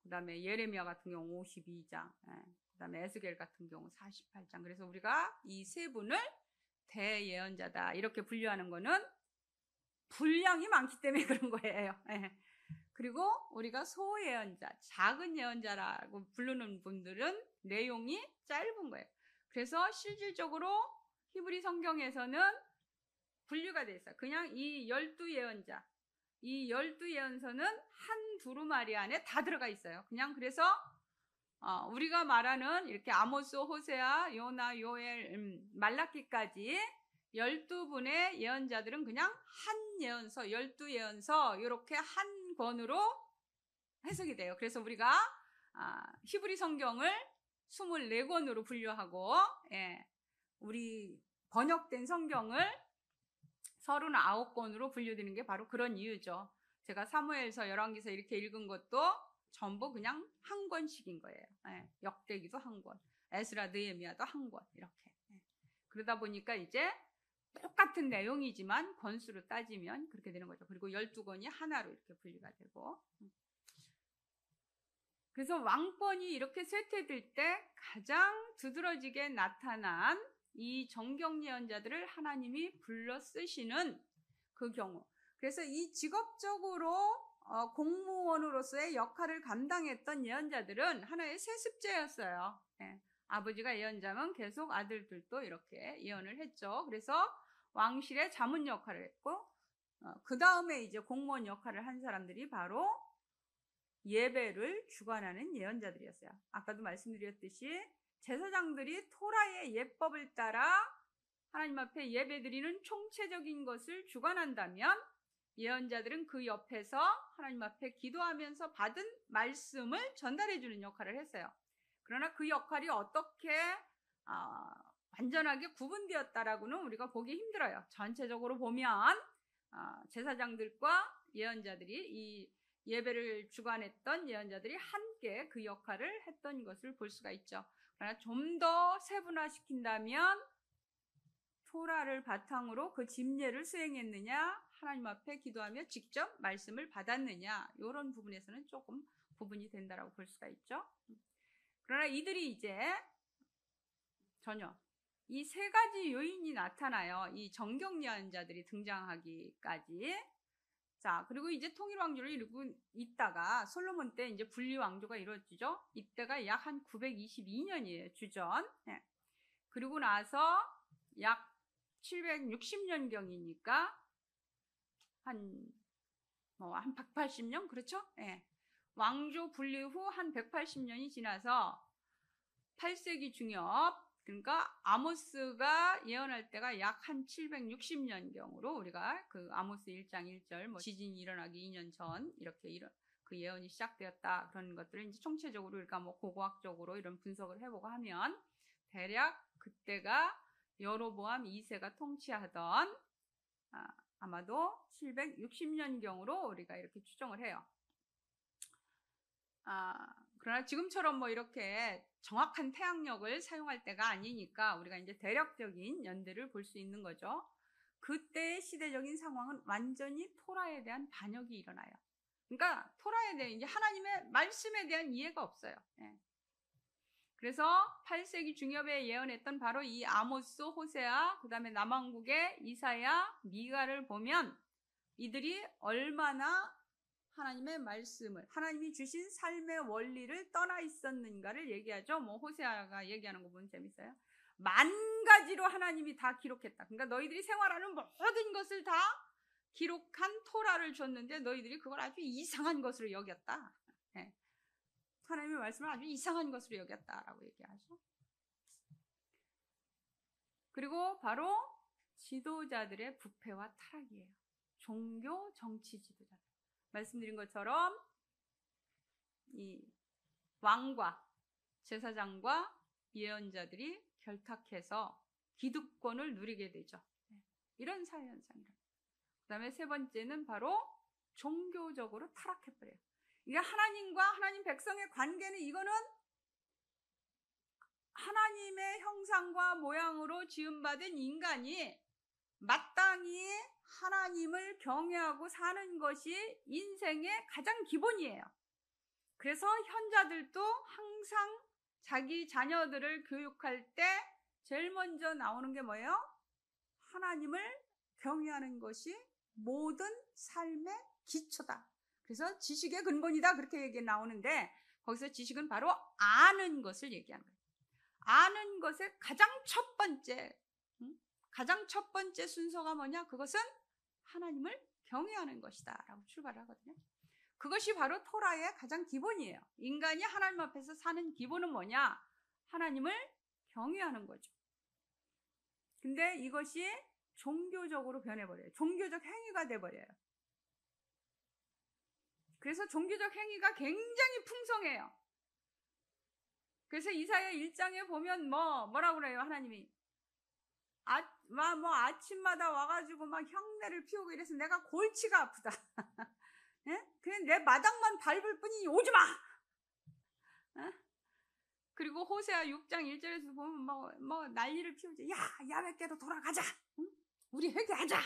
그 다음에 예레미야 같은 경우 52장, 그 다음에 에스겔 같은 경우 48장. 그래서 우리가 이 세 분을 대예언자다 이렇게 분류하는 거는 분량이 많기 때문에 그런 거예요. 그리고 우리가 소예언자, 작은 예언자라고 부르는 분들은 내용이 짧은 거예요. 그래서 실질적으로 히브리 성경에서는 분류가 돼 있어요. 그냥 이 12예언자, 이 12예언서는 한 두루마리 안에 다 들어가 있어요. 그냥 그래서 우리가 말하는 이렇게 아모스, 호세아, 요나, 요엘, 말라기까지 12분의 예언자들은 그냥 한 예언서, 12예언서 이렇게 한 권으로 해석이 돼요. 그래서 우리가 히브리 성경을 24권으로 분류하고, 우리 번역된 성경을 39권으로 분류되는 게 바로 그런 이유죠. 제가 사무엘서, 열왕기서 이렇게 읽은 것도 전부 그냥 한 권씩인 거예요. 예, 역대기도 한 권, 에스라 느헤미야도 한 권, 이렇게. 예. 그러다 보니까 이제 똑같은 내용이지만 권수로 따지면 그렇게 되는 거죠. 그리고 12권이 하나로 이렇게 분리가 되고. 그래서 왕권이 이렇게 쇠퇴될 때 가장 두드러지게 나타난 이 정경 예언자들을 하나님이 불러 쓰시는 그 경우. 그래서 이 직업적으로 공무원으로서의 역할을 감당했던 예언자들은 하나의 세습제였어요. 예. 아버지가 예언자면 계속 아들들도 이렇게 예언을 했죠. 그래서 왕실의 자문 역할을 했고, 그 다음에 이제 공무원 역할을 한 사람들이 바로 예배를 주관하는 예언자들이었어요. 아까도 말씀드렸듯이 제사장들이 토라의 예법을 따라 하나님 앞에 예배드리는 총체적인 것을 주관한다면 예언자들은 그 옆에서 하나님 앞에 기도하면서 받은 말씀을 전달해 주는 역할을 했어요. 그러나 그 역할이 어떻게 완전하게 구분되었다라고는 우리가 보기 힘들어요. 전체적으로 보면 제사장들과 예언자들이, 이 예배를 주관했던 예언자들이 함께 그 역할을 했던 것을 볼 수가 있죠. 그러나 좀 더 세분화시킨다면 토라를 바탕으로 그 집례를 수행했느냐, 하나님 앞에 기도하며 직접 말씀을 받았느냐, 이런 부분에서는 조금 구분이 된다라고 볼 수가 있죠. 그러나 이들이 이제 전혀 이 세 가지 요인이 나타나요. 이 정경 예언자들이 등장하기까지. 자, 그리고 이제 통일왕조를 이루고 있다가 솔로몬 때 이제 분리왕조가 이루어지죠. 이때가 약 한 922년이에요. 주전. 네. 그리고 나서 약 760년경이니까 한 180년? 그렇죠? 네. 왕조 분리 후 한 180년이 지나서 8세기 중엽, 그러니까 아모스가 예언할 때가 약 한 760년경으로 우리가 그 아모스 1장 1절 지진이 일어나기 2년 전 이렇게 그 예언이 시작되었다, 그런 것들을 이제 총체적으로 우리가 고고학적으로 이런 분석을 해보고 하면 대략 그때가 여로보암 2세가 통치하던 아마도 760년경으로 우리가 이렇게 추정을 해요. 그러나 지금처럼 이렇게 정확한 태양력을 사용할 때가 아니니까 우리가 이제 대략적인 연대를 볼 수 있는 거죠. 그때의 시대적인 상황은 완전히 토라에 대한 반역이 일어나요. 그러니까 토라에 대한, 이제 하나님의 말씀에 대한 이해가 없어요. 예. 그래서 8세기 중엽에 예언했던 바로 이 아모스, 호세아, 그 다음에 남왕국의 이사야, 미가를 보면 이들이 얼마나 하나님의 말씀을, 하나님이 주신 삶의 원리를 떠나 있었는가를 얘기하죠. 호세아가 얘기하는 거 보면 재밌어요. 10,000가지로 하나님이 다 기록했다. 그러니까 너희들이 생활하는 모든 것을 다 기록한 토라를 줬는데 너희들이 그걸 아주 이상한 것으로 여겼다. 네. 하나님의 말씀을 아주 이상한 것으로 여겼다라고 얘기하죠. 그리고 바로 지도자들의 부패와 타락이에요. 종교, 정치 지도자들. 말씀드린 것처럼 이 왕과 제사장과 예언자들이 결탁해서 기득권을 누리게 되죠. 이런 사회 현상이랍니다. 그 다음에 세 번째는 바로 종교적으로 타락해버려요. 이게 하나님과 하나님 백성의 관계는, 이거는 하나님의 형상과 모양으로 지음받은 인간이 마땅히 하나님을 경외하고 사는 것이 인생의 가장 기본이에요. 그래서 현자들도 항상 자기 자녀들을 교육할 때 제일 먼저 나오는 게 뭐예요? 하나님을 경외하는 것이 모든 삶의 기초다. 그래서 지식의 근본이다, 그렇게 얘기 나오는데, 거기서 지식은 바로 아는 것을 얘기하는 거예요. 아는 것의 가장 첫 번째 순서가 뭐냐? 그것은 하나님을 경외하는 것이다 라고 출발을 하거든요. 그것이 바로 토라의 가장 기본이에요. 인간이 하나님 앞에서 사는 기본은 뭐냐? 하나님을 경외하는 거죠. 근데 이것이 종교적으로 변해버려요. 종교적 행위가 돼버려요. 그래서 종교적 행위가 굉장히 풍성해요. 그래서 이사야 1장에 보면 뭐라고 그래요? 하나님이 아침마다 와가지고 막 흉내를 피우고 이래서 내가 골치가 아프다. 예? 그냥 내 마당만 밟을 뿐이니 오지 마. 예? 그리고 호세아 6장 1절에서 보면 뭐 난리를 피우지. 야, 야훼께로 돌아가자. 응? 우리 회개하자.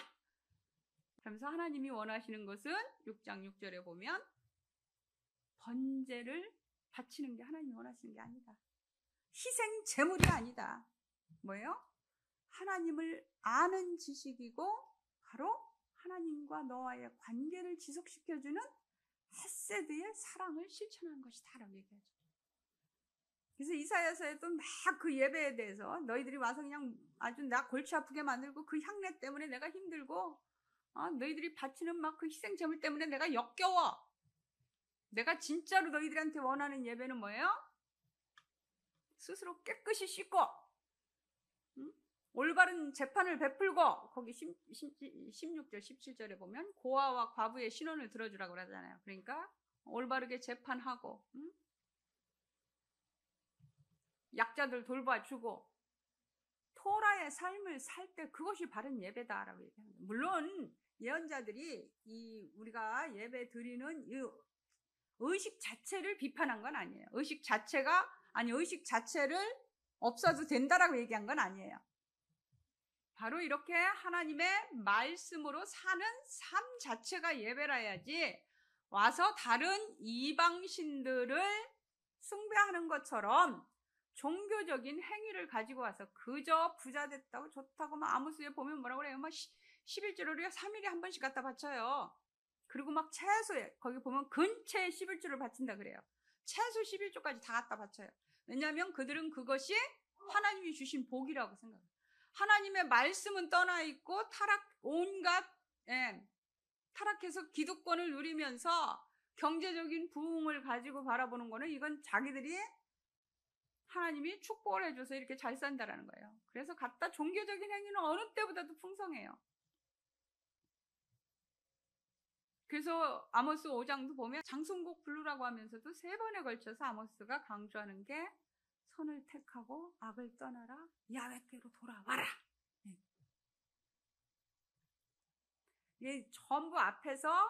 그러면서 하나님이 원하시는 것은 6장 6절에 보면 번제를 바치는 게 하나님이 원하시는 게 아니다. 희생 제물이 아니다. 뭐예요? 하나님을 아는 지식이고 바로 하나님과 너와의 관계를 지속시켜주는 헤세드의 사랑을 실천하는 것이다라고 얘기하죠. 그래서 이사야서에도 막 그 예배에 대해서 너희들이 와서 그냥 아주 나 골치 아프게 만들고 그 향내 때문에 내가 힘들고 너희들이 바치는 막 그 희생 제물 때문에 내가 역겨워. 내가 진짜로 너희들한테 원하는 예배는 뭐예요? 스스로 깨끗이 씻고 올바른 재판을 베풀고 거기 16절 17절에 보면 고아와 과부의 신원을 들어주라고 그러잖아요. 그러니까 올바르게 재판하고 약자들 돌봐주고 토라의 삶을 살 때 그것이 바른 예배다라고 얘기합니다. 물론 예언자들이 우리가 예배 드리는 이 의식 자체를 비판한 건 아니에요. 의식 자체를 없어도 된다라고 얘기한 건 아니에요. 바로 이렇게 하나님의 말씀으로 사는 삶 자체가 예배라야지 와서 다른 이방신들을 숭배하는 것처럼 종교적인 행위를 가지고 와서 그저 부자 됐다고 좋다고 막 아모스에 보면 뭐라고 그래요? 막 11조를 우리가 3일에 한 번씩 갖다 바쳐요. 그리고 막 최소에 거기 보면 근처에 11조를 바친다 그래요. 최소 11조까지 다 갖다 바쳐요. 왜냐하면 그들은 그것이 하나님이 주신 복이라고 생각해요. 하나님의 말씀은 떠나 있고 타락해서 기득권을 누리면서 경제적인 부흥을 가지고 바라보는 거는 이건 자기들이 하나님이 축복을 해줘서 이렇게 잘 산다라는 거예요. 그래서 갖다 종교적인 행위는 어느 때보다도 풍성해요. 그래서 아모스 5장도 보면 장송곡 부르라고 하면서도 3번에 걸쳐서 아모스가 강조하는 게 선을 택하고 악을 떠나라, 야훼께로 돌아와라. 이게 전부 앞에서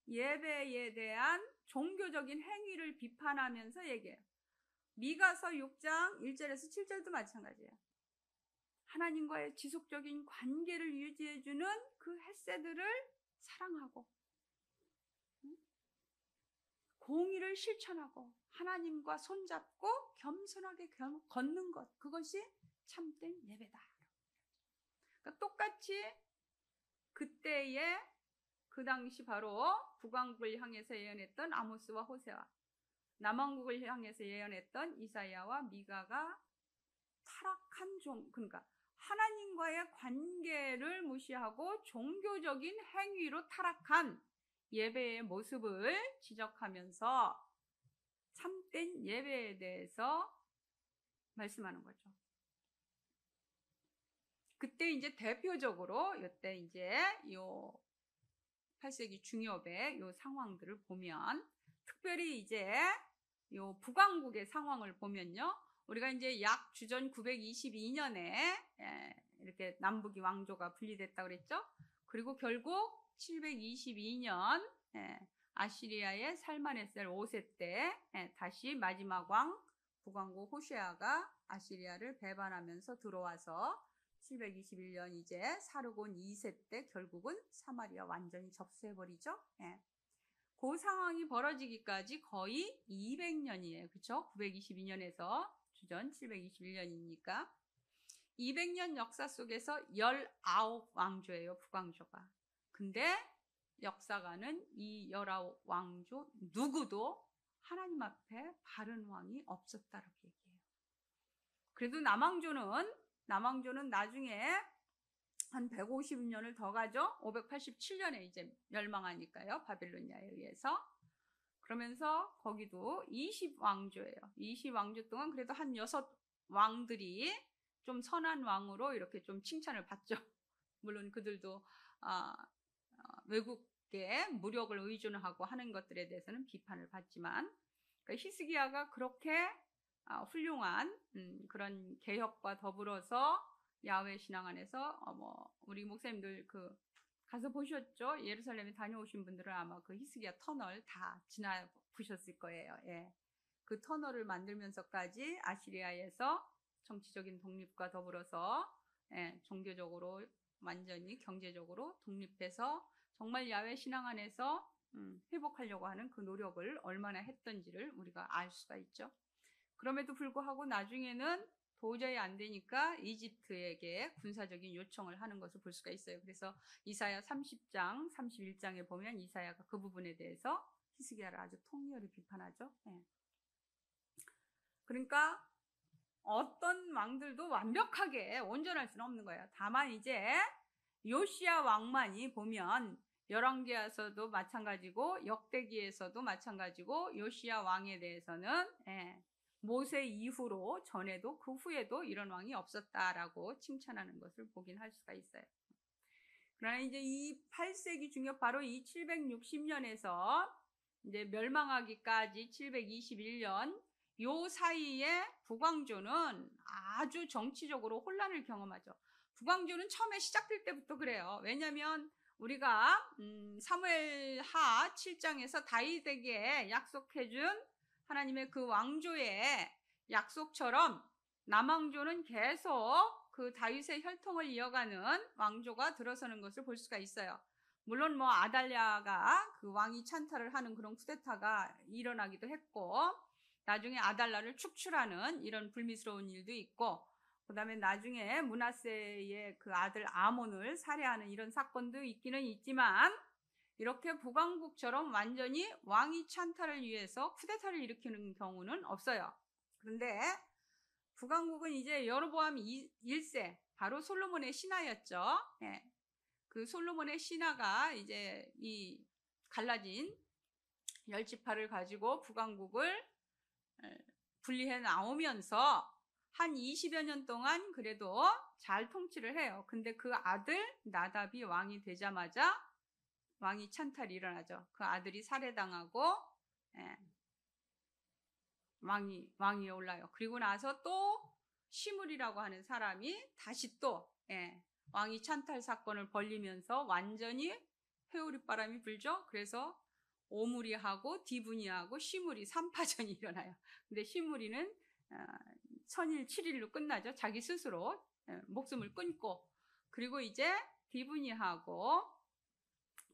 예배에 대한 종교적인 행위를 비판하면서 얘기해요. 미가서 6장 1절에서 7절도 마찬가지예요. 하나님과의 지속적인 관계를 유지해주는 그 헤세드를 사랑하고 공의를 실천하고 하나님과 손잡고 겸손하게 걷는 것, 그것이 참된 예배다. 그러니까 똑같이 그때에 그 당시 바로 북왕국을 향해서 예언했던 아모스와 호세와 남왕국을 향해서 예언했던 이사야와 미가가 타락한 그러니까 하나님과의 관계를 무시하고 종교적인 행위로 타락한 예배의 모습을 지적하면서 참된 예배에 대해서 말씀하는 거죠. 그때 이제 대표적으로 이때 이제 요 8세기 중엽의 요 상황들을 보면 특별히 이제 요 북왕국의 상황을 보면요. 우리가 이제 약 주전 922년에 이렇게 남북이 왕조가 분리됐다고 그랬죠. 그리고 결국 722년 아시리아의 살만에셀 5세 때 다시 마지막 왕 북왕국 호세아가 아시리아를 배반하면서 들어와서 721년 이제 사르곤 2세 때 결국은 사마리아 완전히 접수해버리죠. 그 상황이 벌어지기까지 거의 200년이에요. 그렇죠? 922년에서 주전 721년이니까 200년 역사 속에서 19왕조예요. 북왕조가. 근데 역사가는 이 19왕조 누구도 하나님 앞에 바른 왕이 없었다라고 얘기해요. 그래도 남왕조는 나중에 한 150년을 더 가죠. 587년에 이제 멸망하니까요. 바빌로니아에 의해서. 그러면서 거기도 20왕조예요. 20왕조 동안 그래도 한 6왕들이 좀 선한 왕으로 이렇게 좀 칭찬을 받죠. 물론 그들도 외국의 무력을 의존하고 하는 것들에 대해서는 비판을 받지만 그러니까 히스기야가 그렇게 훌륭한 그런 개혁과 더불어서 야훼 신앙 안에서 우리 목사님들 그 가서 보셨죠? 예루살렘에 다녀오신 분들은 아마 그 히스기야 터널 다 지나 보셨을 거예요. 예. 그 터널을 만들면서까지 아시리아에서 정치적인 독립과 더불어서 종교적으로 완전히 경제적으로 독립해서 정말 야훼 신앙 안에서 회복하려고 하는 그 노력을 얼마나 했던지를 우리가 알 수가 있죠. 그럼에도 불구하고 나중에는 도저히 안 되니까 이집트에게 군사적인 요청을 하는 것을 볼 수가 있어요. 그래서 이사야 30장, 31장에 보면 이사야가 그 부분에 대해서 히스기야를 아주 통렬히 비판하죠. 네. 그러니까 어떤 왕들도 완벽하게 온전할 수는 없는 거예요. 다만 이제 요시야 왕만이 보면 열왕기에서도 마찬가지고 역대기에서도 마찬가지고 요시야 왕에 대해서는 모세 이후로 전에도 그 후에도 이런 왕이 없었다라고 칭찬하는 것을 보긴 할 수가 있어요. 그러나 이제 이 8세기 중엽 바로 이 760년에서 이제 멸망하기까지 721년 요 사이에 북왕조는 아주 정치적으로 혼란을 경험하죠. 북왕조는 처음에 시작될 때부터 그래요. 왜냐하면 우리가 사무엘하 7장에서 다윗에게 약속해준 하나님의 그 왕조의 약속처럼 남왕조는 계속 그 다윗의 혈통을 이어가는 왕조가 들어서는 것을 볼 수가 있어요. 물론 뭐 아달랴가 그 왕위 찬탈을 하는 그런 쿠데타가 일어나기도 했고, 나중에 아달랴를 축출하는 이런 불미스러운 일도 있고, 그 다음에 나중에 므낫세의 그 아들 아몬을 살해하는 이런 사건도 있기는 있지만, 이렇게 북왕국처럼 완전히 왕위 찬탈을 위해서 쿠데타를 일으키는 경우는 없어요. 그런데 북왕국은 이제 여로보암 1세, 바로 솔로몬의 신하였죠. 그 솔로몬의 신하가 이제 이 갈라진 10지파를 가지고 북왕국을 분리해 나오면서 한 20여 년 동안 그래도 잘 통치를 해요. 근데 그 아들 나답이 왕이 되자마자 왕위 찬탈이 일어나죠. 그 아들이 살해당하고 왕위에 올라요. 그리고 나서 또 시므리라고 하는 사람이 다시 또 왕위 찬탈 사건을 벌리면서 완전히 회오리바람이 불죠. 그래서 오므리하고 디브니하고 시므리 3파전이 일어나요. 근데 시므리는 천일 7일로 끝나죠. 자기 스스로 목숨을 끊고, 그리고 이제 디브니하고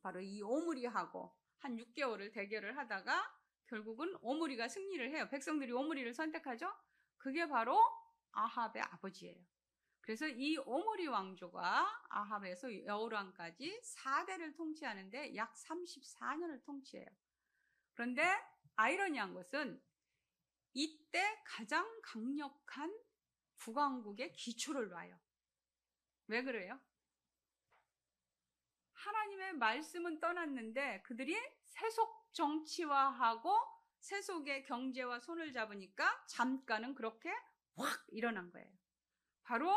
바로 이 오므리하고 한 6개월을 대결을 하다가 결국은 오므리가 승리를 해요. 백성들이 오므리를 선택하죠. 그게 바로 아합의 아버지예요. 그래서 이 오므리 왕조가 아합에서 여호람까지 4대를 통치하는데 약 34년을 통치해요. 그런데 아이러니한 것은 이때 가장 강력한 북왕국의 기초를 놔요. 왜 그래요? 하나님의 말씀은 떠났는데 그들이 세속 정치화하고 세속의 경제와 손을 잡으니까 잠깐은 그렇게 확 일어난 거예요. 바로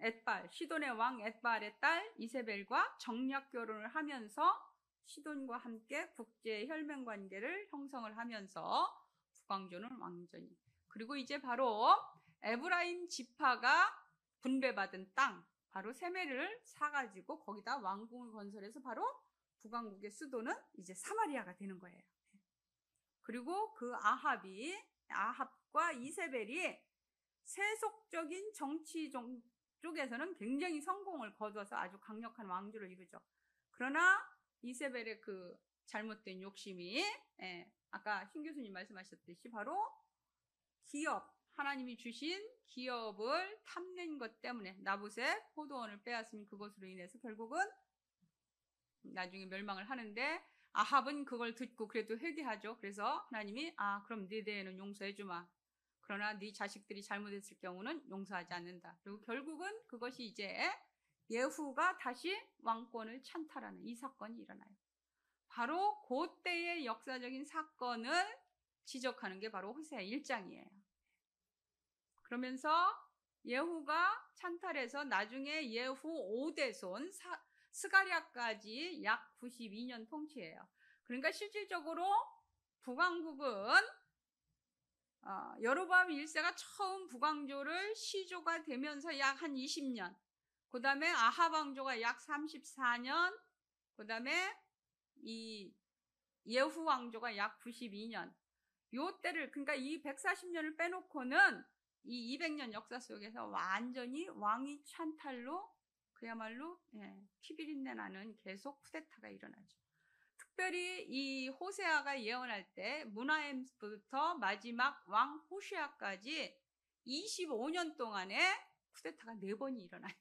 엣발, 시돈의 왕 엣발의 딸 이세벨과 정략 결혼을 하면서 시돈과 함께 국제 혈맹 관계를 형성을 하면서 북왕조는 완전히, 그리고 이제 바로 에브라임 지파가 분배받은 땅, 바로 세메를 사가지고 거기다 왕궁을 건설해서 바로 북왕국의 수도는 이제 사마리아가 되는 거예요. 그리고 그 아합과 이세벨이 세속적인 정치 쪽에서는 굉장히 성공을 거둬서 아주 강력한 왕조를 이루죠. 그러나 이세벨의 그 잘못된 욕심이 아까 신 교수님 말씀하셨듯이 바로 기업, 하나님이 주신 기업을 탐낸 것 때문에 나봇의 포도원을 빼앗으면 그것으로 인해서 결국은 나중에 멸망을 하는데, 아합은 그걸 듣고 그래도 회개하죠. 그래서 하나님이 그럼 네 대에는 용서해 주마. 그러나 네 자식들이 잘못했을 경우는 용서하지 않는다. 그리고 결국은 그것이 이제 예후가 다시 왕권을 찬탈하는 이 사건이 일어나요. 바로 그때의 역사적인 사건을 지적하는 게 바로 호세아 1장이에요. 그러면서 예후가 찬탈해서 나중에 예후 5대손 스가랴까지 약 92년 통치해요. 그러니까 실질적으로 북왕국은 여로보암 1세가 처음 북왕조를 시조가 되면서 약 한 20년, 그 다음에 아합 왕조가 약 34년, 그 다음에 이 예후 왕조가 약 92년. 요 때를, 그러니까 이 140년을 빼놓고는 이 200년 역사 속에서 완전히 왕위 찬탈로 그야말로 피비린내 나는 계속 쿠데타가 일어나죠. 특별히 이 호세아가 예언할 때 무나엠부터 마지막 왕 호시아까지 25년 동안에 쿠데타가 4번이 일어나요.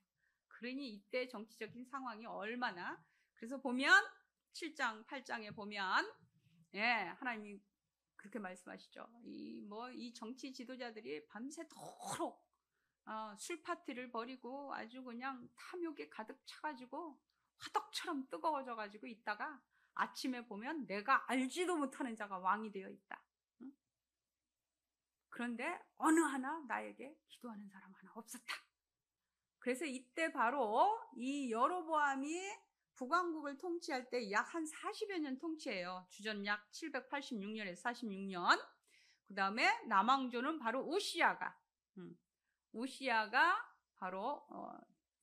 그러니 이때 정치적인 상황이 얼마나, 그래서 보면 7장, 8장에 보면 하나님이 그렇게 말씀하시죠. 이 정치 지도자들이 밤새도록 술 파티를 벌이고 아주 그냥 탐욕에 가득 차가지고 화덕처럼 뜨거워져가지고 있다가 아침에 보면 내가 알지도 못하는 자가 왕이 되어 있다. 응? 그런데 어느 하나 나에게 기도하는 사람 하나 없었다. 그래서 이때 바로 이 여로보암이 북왕국을 통치할 때 약 한 40여 년 통치해요. 주전 약 786년에서 46년. 그 다음에 남왕조는 바로 우시아가 바로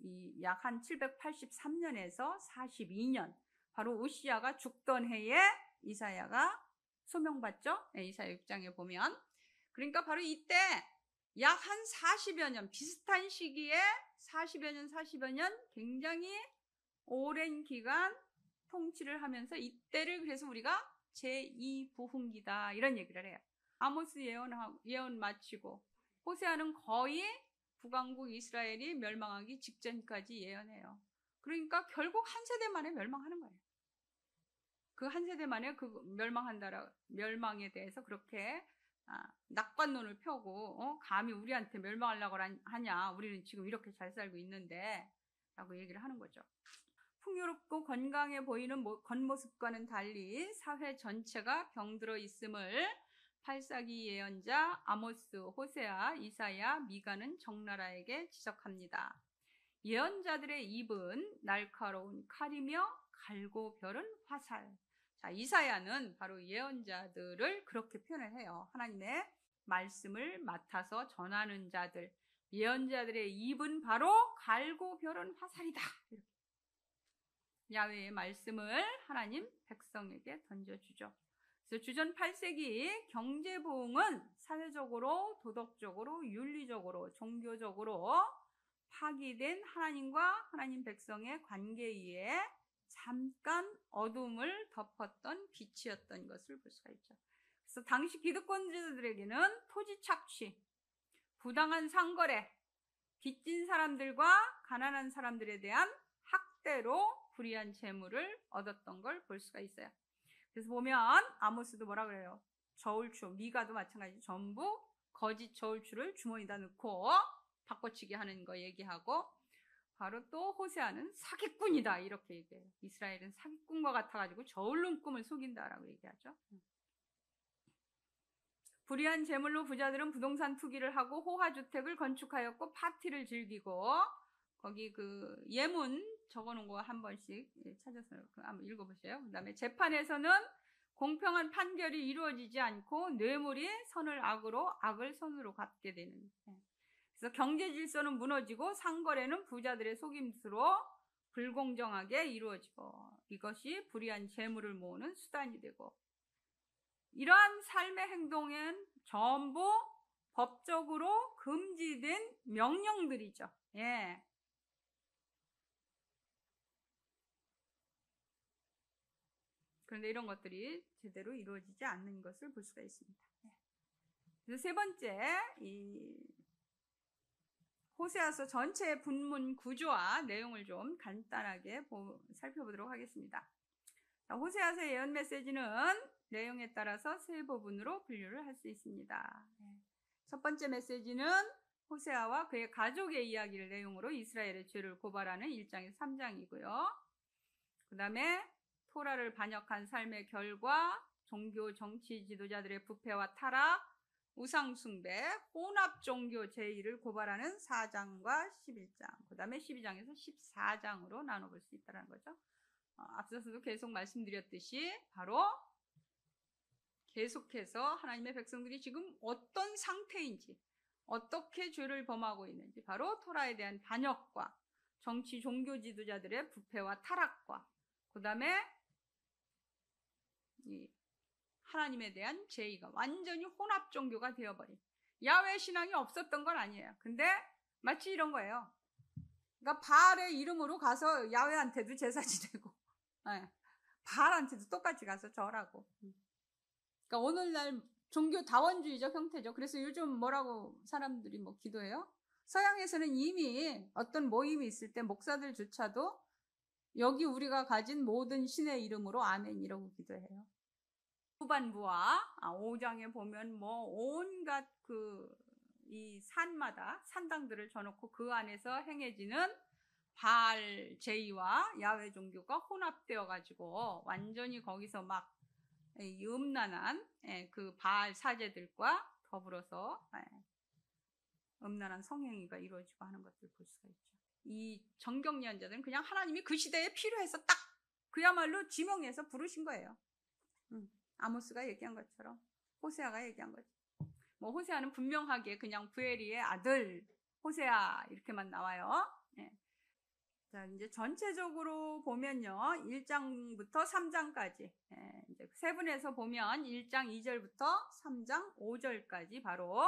이 약 한 783년에서 42년, 바로 우시아가 죽던 해에 이사야가 소명받죠. 이사야 6장에 보면. 그러니까 바로 이때 약 한 40여 년, 비슷한 시기에 40여 년 굉장히 오랜 기간 통치를 하면서 이때를 그래서 우리가 제2부흥기다 이런 얘기를 해요. 아모스 예언 마치고 호세아는 거의 북왕국 이스라엘이 멸망하기 직전까지 예언해요. 그러니까 결국 한 세대 만에 멸망하는 거예요. 그 한 세대 만에 그 멸망에 대해서 그렇게 낙관론을 펴고 감히 우리한테 멸망하려고 하냐, 우리는 지금 이렇게 잘 살고 있는데 라고 얘기를 하는 거죠. 풍요롭고 건강해 보이는 겉모습과는 달리 사회 전체가 병들어 있음을 팔사기 예언자 아모스, 호세아, 이사야, 미가는 적나라에게 지적합니다. 예언자들의 입은 날카로운 칼이며 갈고 벼른 화살. 자, 이사야는 바로 예언자들을 그렇게 표현을 해요. 하나님의 말씀을 맡아서 전하는 자들, 예언자들의 입은 바로 갈고 벼른 화살이다. 이렇게. 야훼의 말씀을 하나님 백성에게 던져주죠. 그래서 주전 8세기 경제부흥은 사회적으로, 도덕적으로, 윤리적으로, 종교적으로 파기된 하나님과 하나님 백성의 관계 위에 잠깐 어둠을 덮었던 빛이었던 것을 볼 수가 있죠. 그래서 당시 기득권자들에게는 토지 착취, 부당한 상거래, 빚진 사람들과 가난한 사람들에 대한 학대로 불이한 재물을 얻었던 걸 볼 수가 있어요. 그래서 보면 아모스도 뭐라 그래요? 저울추, 미가도 마찬가지, 전부 거짓 저울추를 주머니에다 넣고 바꿔치기 하는 거 얘기하고, 바로 또 호세아는 사기꾼이다 이렇게 얘기해요. 이스라엘은 사기꾼과 같아가지고 저울론 꿈을 속인다라고 얘기하죠. 불이한 재물로 부자들은 부동산 투기를 하고 호화주택을 건축하였고 파티를 즐기고, 거기 그 예문 적어놓은 거 한 번씩 찾아서 한번 읽어보세요. 그 다음에 재판에서는 공평한 판결이 이루어지지 않고 뇌물이 선을 악으로, 악을 선으로 갚게 되는. 그래서 경제 질서는 무너지고 상거래는 부자들의 속임수로 불공정하게 이루어지고, 이것이 불이한 재물을 모으는 수단이 되고, 이러한 삶의 행동은 전부 법적으로 금지된 명령들이죠. 그런데 이런 것들이 제대로 이루어지지 않는 것을 볼 수가 있습니다. 그래서 세 번째, 이 호세아서 전체의 분문 구조와 내용을 좀 간단하게 살펴보도록 하겠습니다. 호세아서의 예언 메시지는 내용에 따라서 세 부분으로 분류를 할 수 있습니다. 첫 번째 메시지는 호세아와 그의 가족의 이야기를 내용으로 이스라엘의 죄를 고발하는 1장에서 3장이고요. 그 다음에 토라를 반역한 삶의 결과, 종교 정치 지도자들의 부패와 타락, 우상숭배, 혼합 종교 제1을 고발하는 4장과 11장, 그 다음에 12장에서 14장으로 나눠볼 수 있다는 거죠. 앞서서도 계속 말씀드렸듯이 바로 계속해서 하나님의 백성들이 지금 어떤 상태인지, 어떻게 죄를 범하고 있는지, 바로 토라에 대한 반역과 정치 종교 지도자들의 부패와 타락과 그 다음에 하나님에 대한 제의가 완전히 혼합 종교가 되어버린, 야훼 신앙이 없었던 건 아니에요. 근데 마치 이런 거예요. 그러니까 바알의 이름으로 가서 야훼한테도 제사 지내고, 바알한테도 똑같이 가서 절하고. 그러니까 오늘날 종교 다원주의적 형태죠. 그래서 요즘 뭐라고 사람들이 뭐 기도해요? 서양에서는 이미 어떤 모임이 있을 때 목사들조차도 여기 우리가 가진 모든 신의 이름으로 아멘 이러고 기도해요. 후반부와 5장에 보면 뭐 온갖 이 산마다 산당들을 져놓고 그 안에서 행해지는 바알 제의와 야훼 종교가 혼합되어 가지고 완전히 거기서 막 음란한 그 바알 사제들과 더불어서 음란한 성행위가 이루어지고 하는 것들을 볼 수가 있죠. 이 정경 예언자들은 그냥 하나님이 그 시대에 필요해서 딱 그야말로 지명해서 부르신 거예요. 아모스가 얘기한 것처럼, 호세아가 얘기한 거죠. 뭐 호세아는 분명하게 그냥 부엘이의 아들 호세아 이렇게만 나와요. 자, 이제 전체적으로 보면요, 1장부터 3장까지, 이제 세분에서 보면 1장 2절부터 3장 5절까지 바로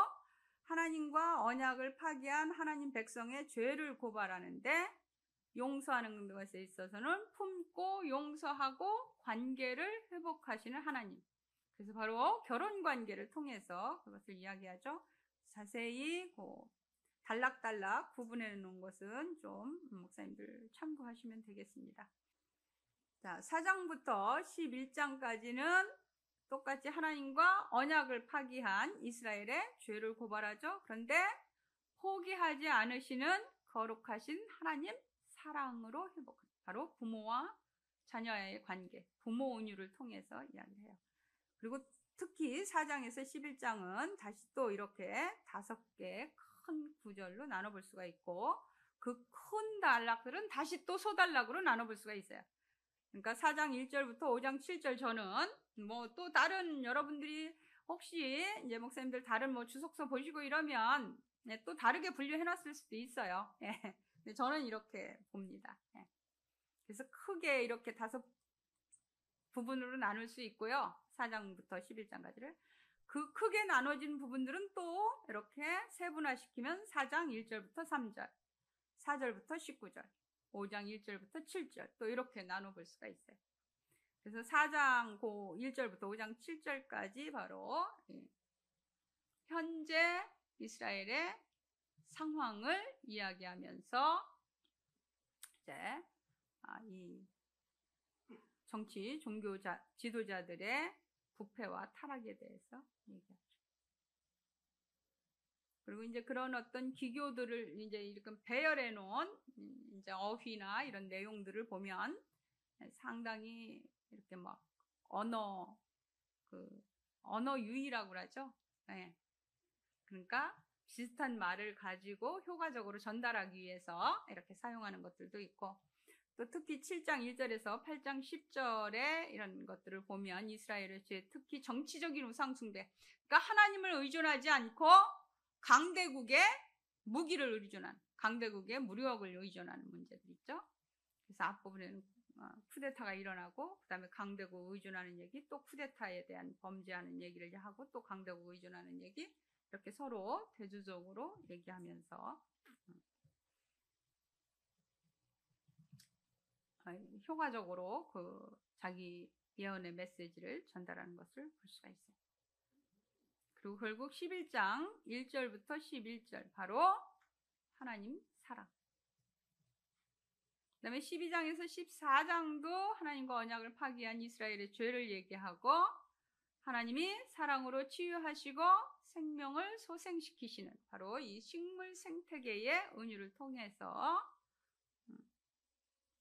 하나님과 언약을 파기한 하나님 백성의 죄를 고발하는데, 용서하는 것에 있어서는 품고 용서하고 관계를 회복하시는 하나님. 그래서 바로 결혼 관계를 통해서 그것을 이야기하죠. 자세히 단락단락 구분해 놓은 것은 좀 목사님들 참고하시면 되겠습니다. 자, 4장부터 11장까지는 똑같이 하나님과 언약을 파기한 이스라엘의 죄를 고발하죠. 그런데 포기하지 않으시는 거룩하신 하나님 사랑으로 회복합니다. 바로 부모와 자녀의 관계, 부모 은유를 통해서 이야기를 해요. 그리고 특히 4장에서 11장은 다시 또 이렇게 5개 큰 구절로 나눠볼 수가 있고, 그 큰 단락들은 다시 또 소단락으로 나눠볼 수가 있어요. 그러니까 4장 1절부터 5장 7절 저는 뭐 또 다른 여러분들이 혹시 이제 목사님들 다른 뭐 주석서 보시고 이러면 또 다르게 분류해 놨을 수도 있어요. 근데 저는 이렇게 봅니다. 그래서 크게 이렇게 5 부분으로 나눌 수 있고요. 4장부터 11장까지를. 그 크게 나눠진 부분들은 또 이렇게 세분화시키면 4장 1절부터 3절, 4절부터 19절, 5장 1절부터 7절 또 이렇게 나눠볼 수가 있어요. 그래서 4장 1절부터 5장 7절까지 바로 현재 이스라엘의 상황을 이야기하면서 이제 이 정치 종교 지도자들의 부패와 타락에 대해서 얘기하죠. 그리고 이제 그런 어떤 기교들을 이제 이렇게 배열해 놓은 이제 어휘나 이런 내용들을 보면 상당히 이렇게 막 언어 유희라고 그러죠. 그러니까 비슷한 말을 가지고 효과적으로 전달하기 위해서 이렇게 사용하는 것들도 있고, 또 특히 7장 1절에서 8장 10절에 이런 것들을 보면 이스라엘의 죄, 특히 정치적인 우상숭배, 그러니까 하나님을 의존하지 않고 강대국의 무기를 의존한, 강대국의 무력을 의존하는 문제들 있죠. 그래서 앞부분에는 쿠데타가 일어나고, 그 다음에 강대국 의존하는 얘기, 또 쿠데타에 대한 범죄하는 얘기를 하고, 또 강대국 의존하는 얘기, 이렇게 서로 대조적으로 얘기하면서 효과적으로 자기 예언의 메시지를 전달하는 것을 볼 수가 있어요. 그리고 결국 11장 1절부터 11절 바로 하나님 사랑. 그 다음에 12장에서 14장도 하나님과 언약을 파기한 이스라엘의 죄를 얘기하고, 하나님이 사랑으로 치유하시고 생명을 소생시키시는 바로 이 식물 생태계의 은유를 통해서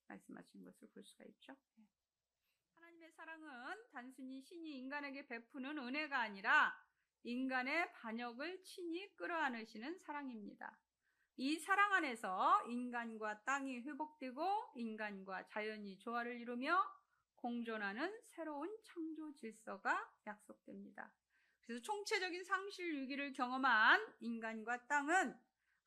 말씀하신 것을 볼 수가 있죠. 하나님의 사랑은 단순히 신이 인간에게 베푸는 은혜가 아니라 인간의 반역을 친히 끌어안으시는 사랑입니다. 이 사랑 안에서 인간과 땅이 회복되고 인간과 자연이 조화를 이루며 공존하는 새로운 창조 질서가 약속됩니다. 그래서 총체적인 상실 위기를 경험한 인간과 땅은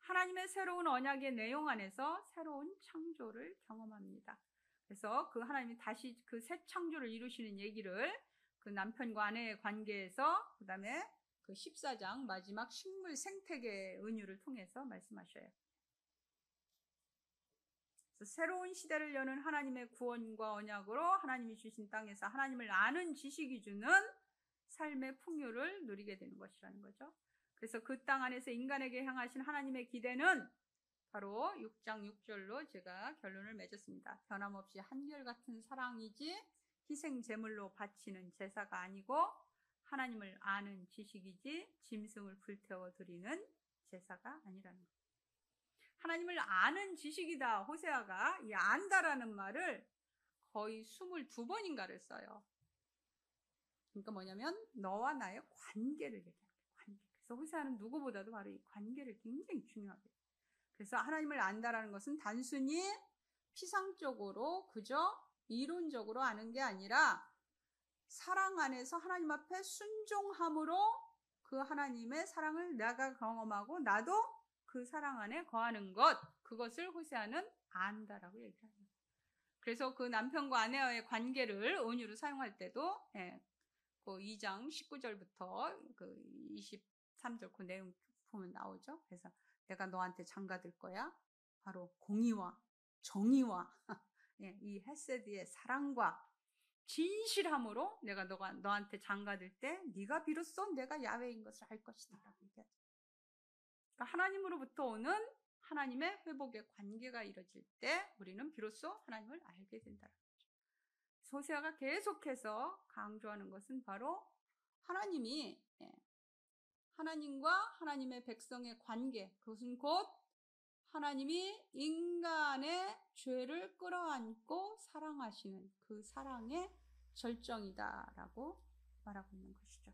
하나님의 새로운 언약의 내용 안에서 새로운 창조를 경험합니다. 그래서 그 하나님이 다시 그 새 창조를 이루시는 얘기를 그 남편과 아내의 관계에서 그다음에 그 14장 마지막 식물 생태계 은유를 통해서 말씀하셔요. 그래서 새로운 시대를 여는 하나님의 구원과 언약으로 하나님이 주신 땅에서 하나님을 아는 지식이 주는 삶의 풍요를 누리게 되는 것이라는 거죠. 그래서 그 땅 안에서 인간에게 향하신 하나님의 기대는 바로 6장 6절로 제가 결론을 맺었습니다. 변함없이 한결같은 사랑이지 희생 제물로 바치는 제사가 아니고 하나님을 아는 지식이지 짐승을 불태워 드리는 제사가 아니라는 거예요. 하나님을 아는 지식이다. 호세아가 이 안다라는 말을 거의 22번인가를 써요. 그러니까 뭐냐면 너와 나의 관계를 얘기합니다. 관계. 그래서 호세아는 누구보다도 바로 이 관계를 굉장히 중요하게 해요. 그래서 하나님을 안다라는 것은 단순히 피상적으로 그저 이론적으로 아는 게 아니라 사랑 안에서 하나님 앞에 순종함으로 그 하나님의 사랑을 내가 경험하고 나도 그 사랑 안에 거하는 것, 그것을 호세아는 안다라고 얘기합니다. 그래서 그 남편과 아내와의 관계를 은유로 사용할 때도 그 2장 19절부터 그 23절 그 내용 보면 나오죠. 그래서 내가 너한테 장가들 거야. 바로 공의와 정의와 이 헤세드의 사랑과 진실함으로 내가 너한테 장가들 때 네가 비로소 내가 야훼인 것을 알 것이다 라고 얘기하죠. 그러니까 하나님으로부터 오는 하나님의 회복의 관계가 이루어질 때 우리는 비로소 하나님을 알게 된다는 거죠. 호세아가 계속해서 강조하는 것은 바로 하나님이 하나님과 하나님의 백성의 관계, 그것은 곧 하나님이 인간의 죄를 끌어안고 사랑하시는 그 사랑의 절정이다라고 말하고 있는 것이죠.